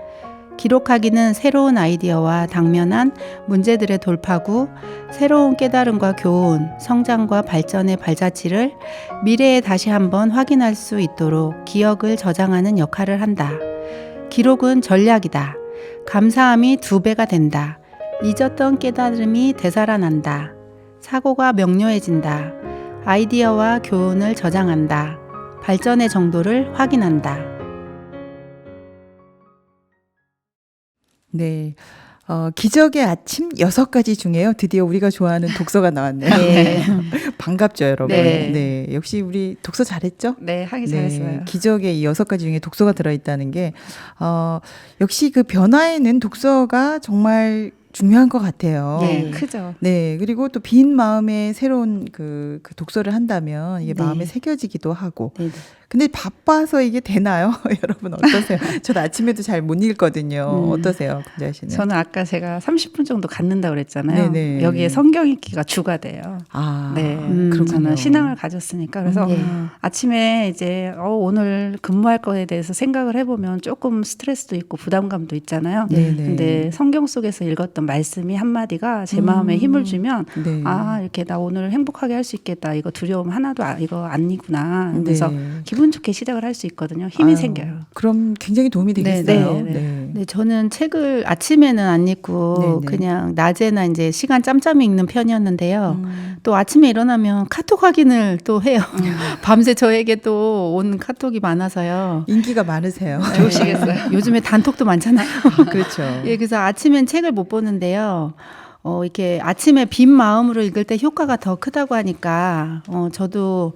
기록하기는 새로운 아이디어와 당면한 문제들의 돌파구, 새로운 깨달음과 교훈, 성장과 발전의 발자취를 미래에 다시 한번 확인할 수 있도록 기억을 저장하는 역할을 한다. 기록은 전략이다. 감사함이 2배가 된다. 잊었던 깨달음이 되살아난다. 사고가 명료해진다. 아이디어와 교훈을 저장한다. 발전의 정도를 확인한다. 네. 기적의 아침 6가지 중에요. 드디어 우리가 좋아하는 독서가 나왔네요. 네. 반갑죠, 여러분. 네. 네. 역시 우리 독서 잘했죠? 네, 하기 네, 잘했어요. 기적의 이 6가지 중에 독서가 들어있다는 게, 역시 그 변화에는 독서가 정말 중요한 것 같아요. 네, 크죠. 네, 그리고 또 빈 마음에 새로운 그 독서를 한다면 이게 네. 마음에 새겨지기도 하고. 네. 근데 바빠서 이게 되나요? 여러분 어떠세요? 저도 아침에도 잘 못 읽거든요. 어떠세요, 금자 씨는? 저는 아까 제가 30분 정도 갖는다고 그랬잖아요. 네네. 여기에 성경 읽기가 주가 돼요. 아, 네, 그렇군요. 저는 신앙을 가졌으니까 그래서 네. 아침에 이제 오늘 근무할 거에 대해서 생각을 해보면 조금 스트레스도 있고 부담감도 있잖아요. 네네. 근데 성경 속에서 읽었던 말씀이 한마디가 제 마음에 힘을 주면 네. 아 이렇게 나 오늘 행복하게 할 수 있겠다. 이거 두려움 하나도 이거 아니구나. 그래서 네. 기분 좋게 시작을 할 수 있거든요. 힘이 아유, 생겨요. 그럼 굉장히 도움이 되겠어요. 네. 네, 저는 책을 아침에는 안 읽고 네네. 그냥 낮에나 이제 시간 짬짬이 읽는 편이었는데요. 음. 또 아침에 일어나면 카톡 확인을 또 해요. 밤새 저에게 또 온 카톡이 많아서요. 인기가 많으세요. 좋으시겠어요. 요즘에 단톡도 많잖아요. 그렇죠. 예, 그래서 아침엔 책을 못 보는데요. 이렇게 아침에 빈 마음으로 읽을 때 효과가 더 크다고 하니까 저도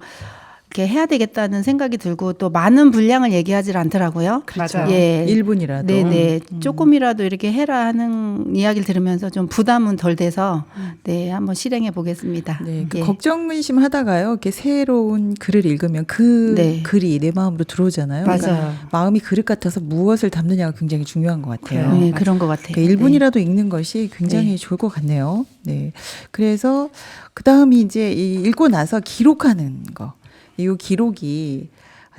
이렇게 해야 되겠다는 생각이 들고 또 많은 분량을 얘기하지 않더라고요. 맞아요. 예. 1분이라도. 네네. 조금이라도 이렇게 해라 하는 이야기를 들으면서 좀 부담은 덜 돼서 네, 한번 실행해 보겠습니다. 네, 그 예. 걱정 의심 하다가요. 이렇게 새로운 글을 읽으면 그 네. 글이 내 마음으로 들어오잖아요. 그러니까 맞아요. 마음이 그릇 같아서 무엇을 담느냐가 굉장히 중요한 것 같아요. 네, 그런 것 같아요. 그러니까 1분이라도 읽는 것이 굉장히 네. 좋을 것 같네요. 네. 그래서 그 다음이 이제 이 읽고 나서 기록하는 거. 이 기록이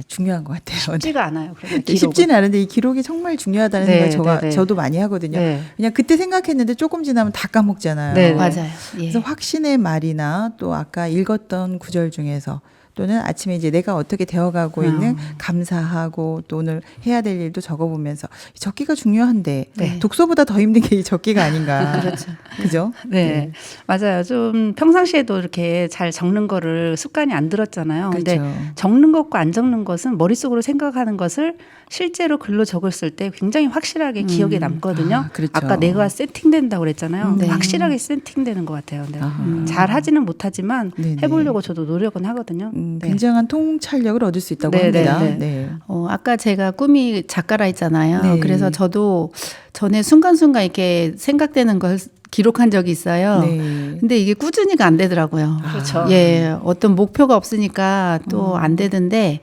중요한 것 같아요. 쉽지가 않아요. 그러면 네, 쉽지는 않은데 이 기록이 정말 중요하다는 네, 생각 네. 저도 많이 하거든요. 네. 그냥 그때 생각했는데 조금 지나면 다 까먹잖아요. 네, 네. 맞아요. 예. 그래서 확신의 말이나 또 아까 읽었던 구절 중에서 또는 아침에 이제 내가 어떻게 되어가고 있는 감사하고 또 오늘 해야 될 일도 적어보면서 적기가 중요한데 네. 독서보다 더 힘든 게 이 적기가 아닌가. 그렇죠. 그죠? 네, 맞아요. 좀 평상시에도 이렇게 잘 적는 거를 습관이 안 들었잖아요. 근데 그렇죠. 적는 것과 안 적는 것은 머릿속으로 생각하는 것을 실제로 글로 적었을 때 굉장히 확실하게 기억에 남거든요. 아, 그렇죠. 아까 내가 세팅된다고 그랬잖아요. 네. 확실하게 세팅되는 것 같아요. 네. 아하. 잘 하지는 못하지만 네네. 해보려고 저도 노력은 하거든요. 네. 굉장한 통찰력을 얻을 수 있다고 네, 합니다. 네, 네. 네. 아까 제가 꿈이 작가라 했잖아요. 네. 그래서 저도 전에 순간순간 이렇게 생각되는 걸 기록한 적이 있어요. 네. 근데 이게 꾸준히가 안 되더라고요. 그렇죠. 예, 어떤 목표가 없으니까 또 안 되던데,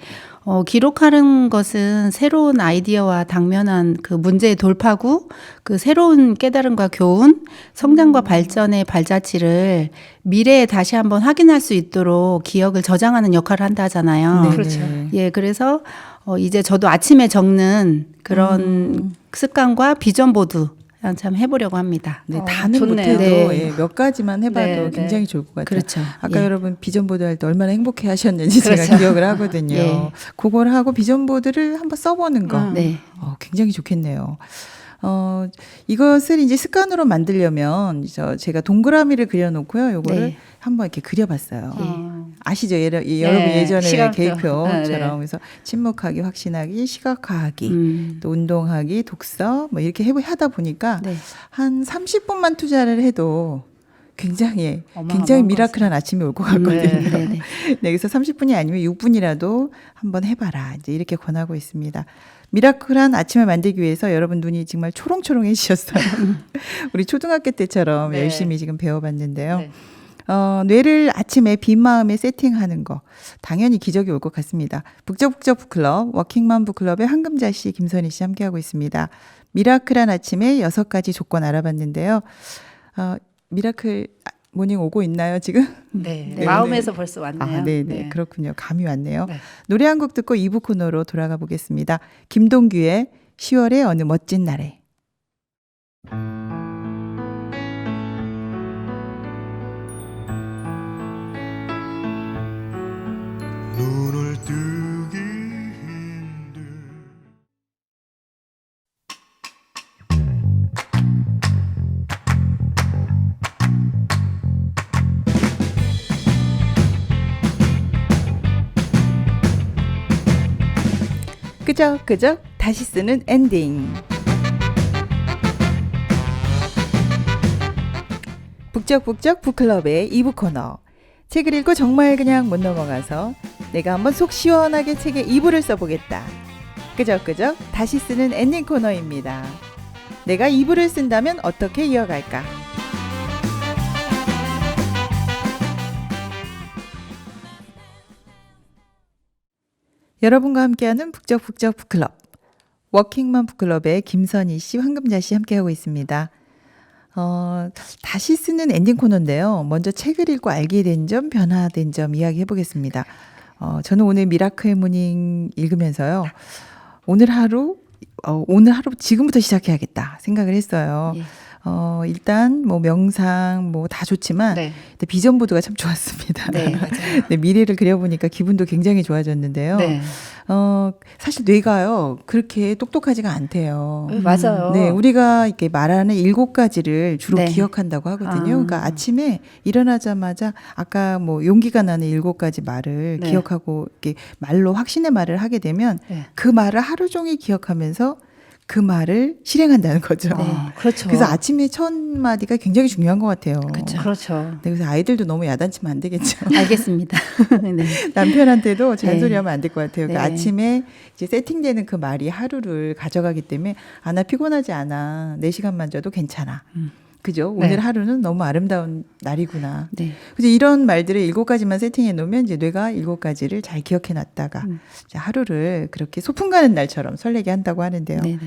기록하는 것은 새로운 아이디어와 당면한 그 문제의 돌파구, 그 새로운 깨달음과 교훈, 성장과 발전의 발자취를 미래에 다시 한번 확인할 수 있도록 기억을 저장하는 역할을 한다 하잖아요. 네, 그렇죠. 네. 예, 그래서 이제 저도 아침에 적는 그런 습관과 비전 보드 참 해보려고 합니다. 네, 다는 좋네요. 못해도 네. 예, 몇 가지만 해봐도 네, 굉장히 네. 좋을 것 같아요. 그렇죠. 아까 예. 여러분 비전보드 할 때 얼마나 행복해 하셨는지 제가 그렇죠. 기억을 하거든요. 예. 그걸 하고 비전보드를 한번 써보는 거 네. 굉장히 좋겠네요. 이것을 이제 습관으로 만들려면 제가 동그라미를 그려놓고요. 요거를 네. 한번 이렇게 그려봤어요. 어. 아시죠? 여러분 예전에 시간표. 계획표처럼 네, 네. 그래서 침묵하기, 확신하기, 시각화하기, 또 운동하기, 독서 뭐 이렇게 하다 보니까 네. 한 30분만 투자를 해도 굉장히 어마어마한 미라클한 아침이 올 것 같거든요. 네. 네, 네. 네, 그래서 30분이 아니면 6분이라도 한번 해봐라. 이제 이렇게 권하고 있습니다. 미라클한 아침을 만들기 위해서 여러분 눈이 정말 초롱초롱해지셨어요. 우리 초등학교 때처럼 네. 열심히 지금 배워봤는데요. 네. 뇌를 아침에 빈 마음에 세팅하는 거 당연히 기적이 올 것 같습니다. 북적북적 북클럽, 워킹맘 북클럽의 황금자 씨, 김선희 씨 함께하고 있습니다. 미라클한 아침에 6가지 조건 알아봤는데요. 미라클 모닝 오고 있나요 지금? 네. 네, 마음에서 벌써 왔네요. 아, 네, 그렇군요. 감이 왔네요. 네. 노래 한 곡 듣고 2부 코너로 돌아가 보겠습니다. 김동규의 10월의 어느 멋진 날에. 눈을 뜨기 힘든 끄적끄적 다시 쓰는 엔딩. 북적북적 북클럽의 2부 코너. 책을 읽고 정말 그냥 못 넘어가서 내가 한번 속 시원하게 책에 2부를 써보겠다. 끄적끄적 다시 쓰는 엔딩 코너입니다. 내가 2부를 쓴다면 어떻게 이어갈까? 여러분과 함께하는 북적북적 북클럽. 워킹맘 북클럽의 김선희 씨, 황금자 씨 함께하고 있습니다. 다시 쓰는 엔딩 코너인데요. 먼저 책을 읽고 알게 된 점, 변화된 점 이야기해 보겠습니다. 저는 오늘 미라클 모닝 읽으면서요. 오늘 하루 지금부터 시작해야겠다 생각을 했어요. 예. 일단 뭐 명상 뭐 다 좋지만 네. 비전 보드가 참 좋았습니다. 네, 맞아요. 네, 미래를 그려보니까 기분도 굉장히 좋아졌는데요. 네. 사실 뇌가요 그렇게 똑똑하지가 않대요. 맞아요. 네, 우리가 이렇게 말하는 7가지를 주로 네. 기억한다고 하거든요. 아. 그러니까 아침에 일어나자마자 아까 뭐 용기가 나는 7가지 말을 네. 기억하고 이렇게 말로 확신의 말을 하게 되면 네. 그 말을 하루 종일 기억하면서 그 말을 실행한다는 거죠. 그렇죠. 그래서 아침에 첫 마디가 굉장히 중요한 것 같아요. 그렇죠. 네, 그래서 아이들도 너무 야단치면 안 되겠죠. 알겠습니다. 네. 남편한테도 잔소리하면 안 될 것 같아요. 그러니까 네. 아침에 이제 세팅되는 그 말이 하루를 가져가기 때문에 나 피곤하지 않아. 4시간만 자도 괜찮아. 그죠? 네. 오늘 하루는 너무 아름다운 날이구나. 네. 그래서 이런 말들을 7가지만 세팅해 놓으면 이제 뇌가 7가지를 잘 기억해 놨다가 이제 하루를 그렇게 소풍 가는 날처럼 설레게 한다고 하는데요. 네.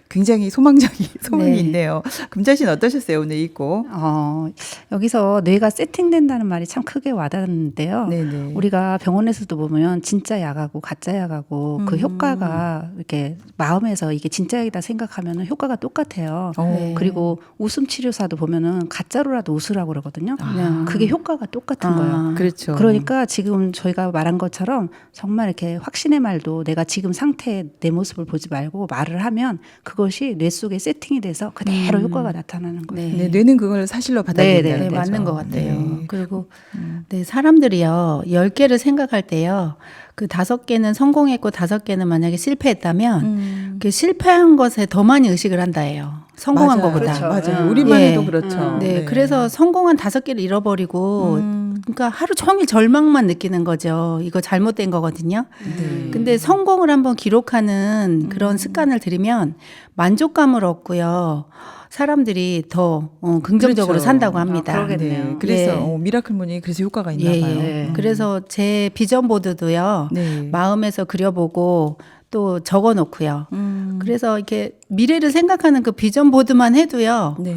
굉장히 소망이 네. 있네요. 금자 씨는 어떠셨어요? 오늘 읽고. 여기서 뇌가 세팅된다는 말이 참 크게 와닿는데요. 네네. 우리가 병원에서도 보면 진짜 약하고 가짜 약하고 그 효과가 이렇게 마음에서 이게 진짜 약이다 생각하면 효과가 똑같아요. 네. 그리고 웃음 치료사도 보면은 가짜로라도 웃으라고 그러거든요. 아. 그게 효과가 똑같은 거예요. 그렇죠. 그러니까 지금 저희가 말한 것처럼 정말 이렇게 확신의 말도 내가 지금 상태의 내 모습을 보지 말고 말을 하면 그것이 뇌 속에 세팅이 돼서 그대로 효과가 나타나는 거예요. 네, 뇌는 그걸 사실로 받아들인다는 네, 거죠. 맞는 것 같아요. 네. 그리고 네, 사람들이요 10개를 생각할 때요 그 5개는 성공했고 5개는 만약에 실패했다면 그 실패한 것에 더 많이 의식을 한다예요. 성공한 맞아요. 것보다. 그렇죠. 맞아요. 우리만 예. 해도 그렇죠. 네, 그래서 성공한 5개를 잃어버리고 그러니까 하루 종일 절망만 느끼는 거죠. 이거 잘못된 거거든요. 네. 근데 성공을 한번 기록하는 그런 습관을 들이면 만족감을 얻고요. 사람들이 더 긍정적으로 그렇죠. 산다고 합니다. 그러겠네요. 네. 그래서 네. 미라클 모닝이 그래서 효과가 있나 예, 봐요. 예. 그래서 제 비전 보드도요. 네. 마음에서 그려보고 또 적어 놓고요. 그래서 이렇게 미래를 생각하는 그 비전 보드만 해도요. 네.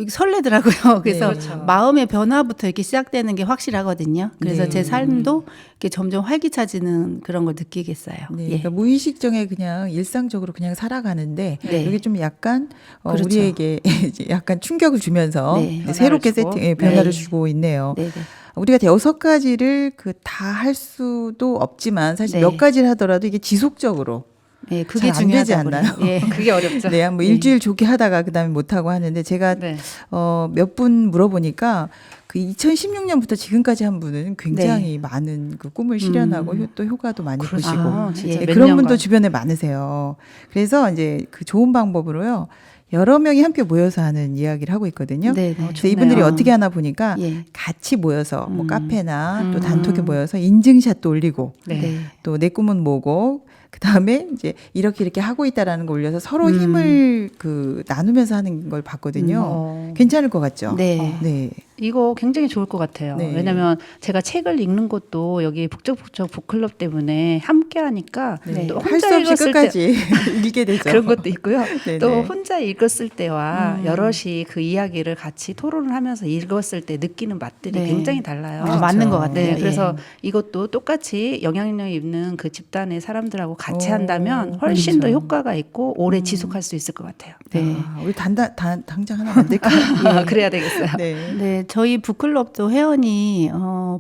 설레더라고요. 그래서 네, 그렇죠. 마음의 변화부터 이렇게 시작되는 게 확실하거든요. 그래서 네. 제 삶도 이렇게 점점 활기차지는 그런 걸 느끼겠어요. 네. 예. 그러니까 무의식적에 그냥 일상적으로 그냥 살아가는데 네. 여기 좀 약간 그렇죠. 우리에게 이제 약간 충격을 주면서 네. 이제 새롭게 변화를 주고. 세팅, 변화를 네. 주고 있네요. 네, 네. 우리가 6가지를 다 할 수도 없지만 사실 네. 몇 가지를 하더라도 이게 지속적으로 네, 그게 잘안 되지 중요하다고 않나요? 그래요. 예. 그게 어렵죠. 네, 뭐 일주일 좋게 하다가 그다음에 못 하고 하는데 제가 네. 몇 분 물어보니까 그 2016년부터 지금까지 한 분은 굉장히 많은 그 꿈을 실현하고 또 효과도 많이 보시고 아, 진짜 네, 몇 그런 년간. 분도 주변에 많으세요. 그래서 이제 그 좋은 방법으로요. 여러 명이 함께 모여서 하는 이야기를 하고 있거든요. 네, 네. 그래서 이분들이 어떻게 하나 보니까 예. 같이 모여서 뭐 카페나 또 단톡에 모여서 인증샷도 올리고 네. 네. 또 내 꿈은 뭐고 그다음에 이제 이렇게 하고 있다라는 걸 올려서 서로 힘을 그 나누면서 하는 걸 봤거든요. 괜찮을 것 같죠? 네. 네. 이거 굉장히 좋을 것 같아요. 네. 왜냐하면 제가 책을 읽는 것도 여기 북적북적 북클럽 때문에 함께 하니까 네. 또 할 수 혼자 없이 읽었을 때 끝까지 읽게 되죠. 그런 것도 있고요. 네네. 또 혼자 읽었을 때와 여럿이 그 이야기를 같이 토론을 하면서 읽었을 때 느끼는 맛들이 네. 굉장히 달라요. 아, 맞는 것 같아요. 네, 예. 그래서 이것도 똑같이 영향력 있는 그 집단의 사람들하고 같이 오, 한다면 훨씬 그렇죠. 더 효과가 있고 오래 지속할 수 있을 것 같아요. 네. 우리 당장 하나 만들까요? 그래야 되겠어요. 네. 네, 저희 북클럽도 회원이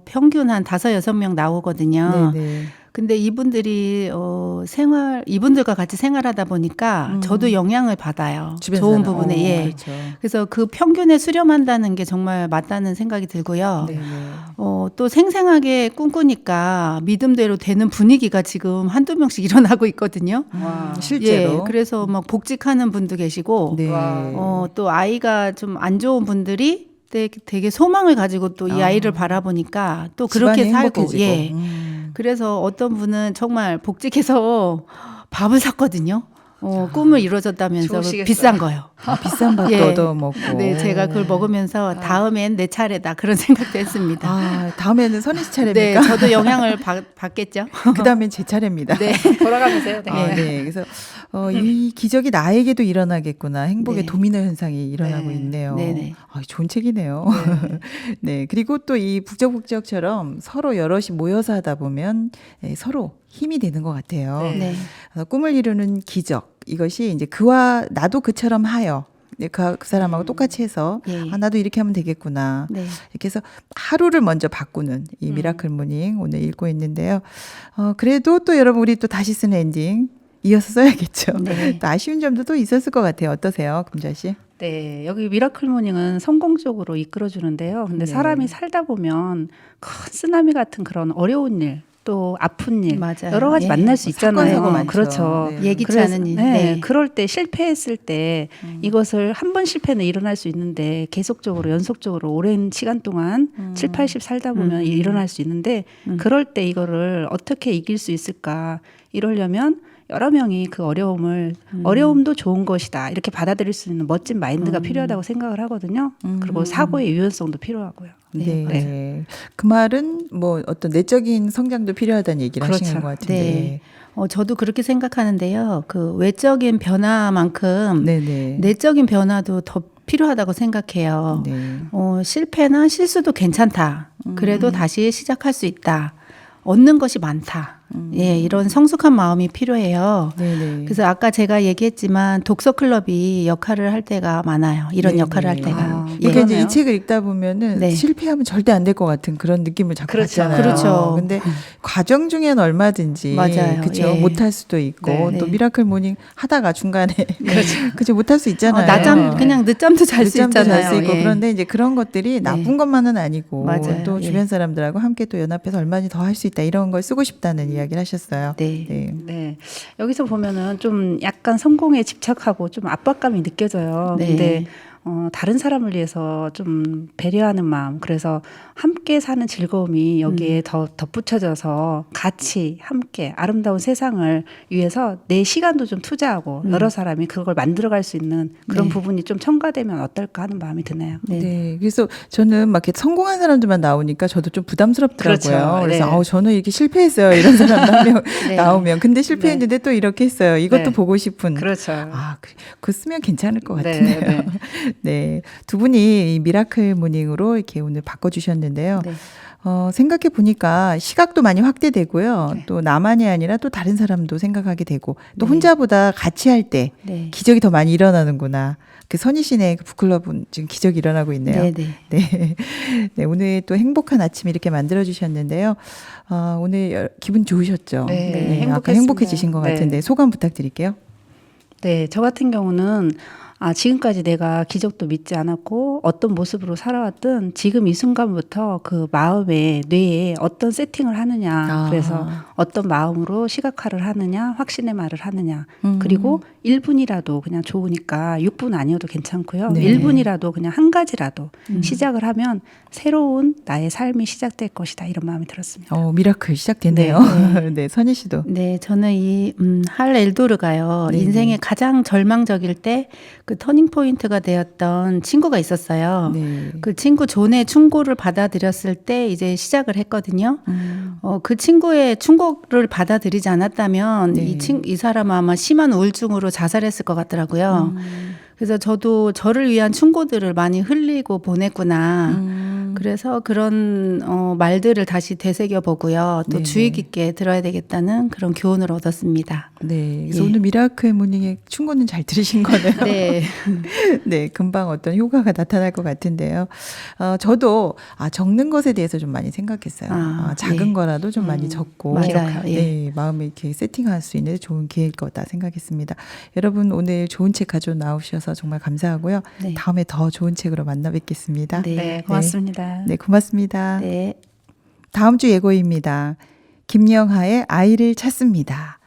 평균 한 5-6명 나오거든요. 네. 근데 이분들이 이분들과 같이 생활하다 보니까 저도 영향을 받아요. 주변 좋은 사람. 부분에. 예. 그렇죠. 그래서 그 평균에 수렴한다는 게 정말 맞다는 생각이 들고요. 네, 네. 또 생생하게 꿈꾸니까 믿음대로 되는 분위기가 지금 한두 명씩 일어나고 있거든요. 실제로. 예, 그래서 막 복직하는 분도 계시고, 네. 또 아이가 좀 안 좋은 분들이 되게 소망을 가지고 또 이 아이를 바라보니까 또 그렇게 집안이 살고, 행복해지고. 예. 그래서 어떤 분은 정말 복직해서 밥을 샀거든요. 꿈을 이루어졌다면서 좋으시겠어요. 비싼 거요. 비싼 밥도 예. 얻어먹고. 네, 제가 그걸 먹으면서 다음엔 내 차례다 그런 생각도 했습니다. 아, 다음에는 선희 씨 네, 차례입니까? 저도 영향을 받겠죠. 그 다음엔 제 차례입니다. 네. 돌아가면서요. 네. 아, 네. 그래서 이 기적이 나에게도 일어나겠구나. 행복의 네. 도미노 현상이 일어나고 네. 있네요. 네네. 좋은 책이네요. 네. 그리고 또 이 북적북적처럼 서로 여럿이 모여서 하다 보면 서로 힘이 되는 것 같아요. 네. 꿈을 이루는 기적. 이것이 이제 그와 나도 그처럼 하여. 네, 그 사람하고 똑같이 해서 예. 나도 이렇게 하면 되겠구나. 네. 이렇게 해서 하루를 먼저 바꾸는 이 미라클 모닝 오늘 읽고 있는데요. 그래도 또 여러분 우리 또 다시 쓰는 엔딩 이어서 써야겠죠. 네. 또 아쉬운 점도 또 있었을 것 같아요. 어떠세요, 금자 씨? 네, 여기 미라클 모닝은 성공적으로 이끌어주는데요. 근데 네. 사람이 살다 보면 큰 쓰나미 같은 그런 어려운 일, 또 아픈 일, 맞아요. 여러 가지 예. 만날 수 사건, 있잖아요. 사고 많죠. 그렇죠. 네. 예기치 그래서, 않은 일. 네, 네. 그럴 때 실패했을 때 이것을 한 번 실패는 일어날 수 있는데 계속적으로 연속적으로 오랜 시간 동안 7, 80 살다 보면 일어날 수 있는데 그럴 때 이거를 어떻게 이길 수 있을까? 이러려면 여러 명이 그 어려움을 어려움도 좋은 것이다 이렇게 받아들일 수 있는 멋진 마인드가 필요하다고 생각을 하거든요. 그리고 사고의 유연성도 필요하고요. 네. 그 말은 뭐 어떤 내적인 성장도 필요하다는 얘기를 그렇죠. 하시는 것 같은데. 네. 저도 그렇게 생각하는데요. 그 외적인 변화만큼 네네. 내적인 변화도 더 필요하다고 생각해요. 네. 실패나 실수도 괜찮다. 그래도 다시 시작할 수 있다. 얻는 것이 많다. 예, 이런 성숙한 마음이 필요해요. 네네. 그래서 아까 제가 얘기했지만 독서 클럽이 역할을 할 때가 많아요. 이런 네네. 역할을 할 때가. 아, 예. 그러니까 이제 그러네요. 이 책을 읽다 보면은 네. 실패하면 절대 안 될 것 같은 그런 느낌을 자꾸 그렇죠. 받잖아요. 그렇죠. 근데 과정 중엔 얼마든지 맞아요. 그렇죠. 예. 못할 수도 있고 네. 또 네. 미라클 모닝 하다가 중간에 그렇죠. 못할 수 있잖아요. 낮잠 그냥 늦잠도 잘 수 늦잠도 있잖아요. 잘 수 있고 예. 그런데 이제 그런 것들이 나쁜 것만은 아니고 맞아요. 또 예. 주변 사람들하고 함께 또 연합해서 얼마든지 더 할 수 있다 이런 걸 쓰고 싶다는 이야기를 하셨어요. 네. 네. 네. 여기서 보면은 좀 약간 성공에 집착하고 좀 압박감이 느껴져요. 네. 근데 다른 사람을 위해서 좀 배려하는 마음, 그래서 함께 사는 즐거움이 여기에 더 덧붙여져서 같이 함께 아름다운 세상을 위해서 내 시간도 좀 투자하고 여러 사람이 그걸 만들어갈 수 있는 그런 네. 부분이 좀 첨가되면 어떨까 하는 마음이 드네요. 네. 네. 그래서 저는 막 이렇게 성공한 사람들만 나오니까 저도 좀 부담스럽더라고요. 그렇죠. 그래서 네. 저는 이렇게 실패했어요. 이런 사람도 한 명 네. 나오면. 근데 실패했는데 또 이렇게 했어요. 이것도 네. 보고 싶은. 그렇죠. 그거 쓰면 괜찮을 것 네, 같네요. 네. 네. 두 분이 이 미라클 모닝으로 이렇게 오늘 바꿔주셨는데요. 네. 생각해 보니까 시각도 많이 확대되고요. 네. 또 나만이 아니라 또 다른 사람도 생각하게 되고 또 네. 혼자보다 같이 할 때 네. 기적이 더 많이 일어나는구나. 그 선희 씨네 그 북클럽은 지금 기적이 일어나고 있네요. 네, 네. 네. 네, 오늘 또 행복한 아침 이렇게 만들어 주셨는데요. 오늘 기분 좋으셨죠? 네, 아까 행복했습니다. 행복해지신 것 네. 같은데 소감 부탁드릴게요. 네, 저 같은 경우는 지금까지 내가 기적도 믿지 않았고 어떤 모습으로 살아왔든 지금 이 순간부터 그 마음에 뇌에 어떤 세팅을 하느냐, 그래서 어떤 마음으로 시각화를 하느냐, 확신의 말을 하느냐, 그리고 1분이라도 그냥 좋으니까 6분 아니어도 괜찮고요. 네. 1분이라도 그냥 한 가지라도 시작을 하면 새로운 나의 삶이 시작될 것이다, 이런 마음이 들었습니다. 미라클 시작됐네요. 네, 선희 씨도. 네, 저는 이 할 엘도르가요. 네네. 인생의 가장 절망적일 때 그 터닝 포인트가 되었던 친구가 있었어요. 네. 그 친구 존의 충고를 받아들였을 때 이제 시작을 했거든요. 그 친구의 충고를 받아들이지 않았다면 네. 이 사람은 아마 심한 우울증으로 자살했을 것 같더라고요. 그래서 저도 저를 위한 충고들을 많이 흘리고 보냈구나. 그래서 그런 말들을 다시 되새겨 보고요. 또 네네. 주의 깊게 들어야 되겠다는 그런 교훈을 얻었습니다. 네. 그래서 예. 오늘 미라클 모닝의 충고는 잘 들으신 거네요. 네. 네, 금방 어떤 효과가 나타날 것 같은데요. 저도 적는 것에 대해서 좀 많이 생각했어요. 작은 예. 거라도 좀 많이 적고 맞아요. 예. 네, 마음에 이렇게 세팅할 수 있는 좋은 기회일 거다 생각했습니다. 여러분 오늘 좋은 책 가져 나오셔서 정말 감사하고요. 네. 다음에 더 좋은 책으로 만나 뵙겠습니다. 네. 고맙습니다. 네, 고맙습니다. 네. 다음 주 예고입니다. 김영하의 아이를 찾습니다.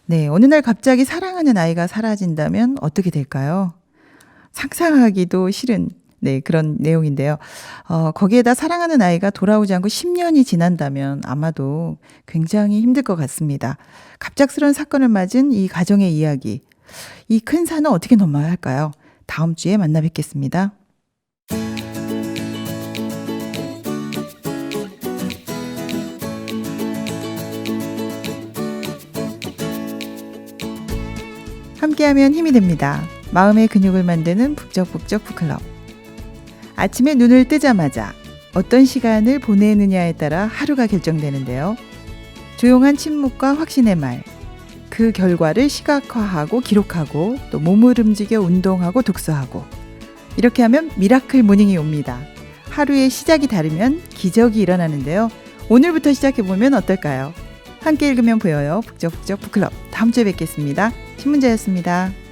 네, 어느 날 갑자기 사랑하는 아이가 사라진다면 어떻게 될까요? 상상하기도 싫은 그런 내용인데요. 거기에다 사랑하는 아이가 돌아오지 않고 10년이 지난다면 아마도 굉장히 힘들 것 같습니다. 갑작스러운 사건을 맞은 이 가정의 이야기, 이 큰 산은 어떻게 넘어야 할까요? 다음 주에 만나 뵙겠습니다. 함께하면 힘이 됩니다. 마음의 근육을 만드는 북적북적 북클럽. 아침에 눈을 뜨자마자 어떤 시간을 보내느냐에 따라 하루가 결정되는데요. 조용한 침묵과 확신의 말, 그 결과를 시각화하고 기록하고 또 몸을 움직여 운동하고 독서하고 이렇게 하면 미라클 모닝이 옵니다. 하루의 시작이 다르면 기적이 일어나는데요. 오늘부터 시작해보면 어떨까요? 함께 읽으면 보여요. 북적북적 북클럽. 다음 주에 뵙겠습니다. 신문자였습니다.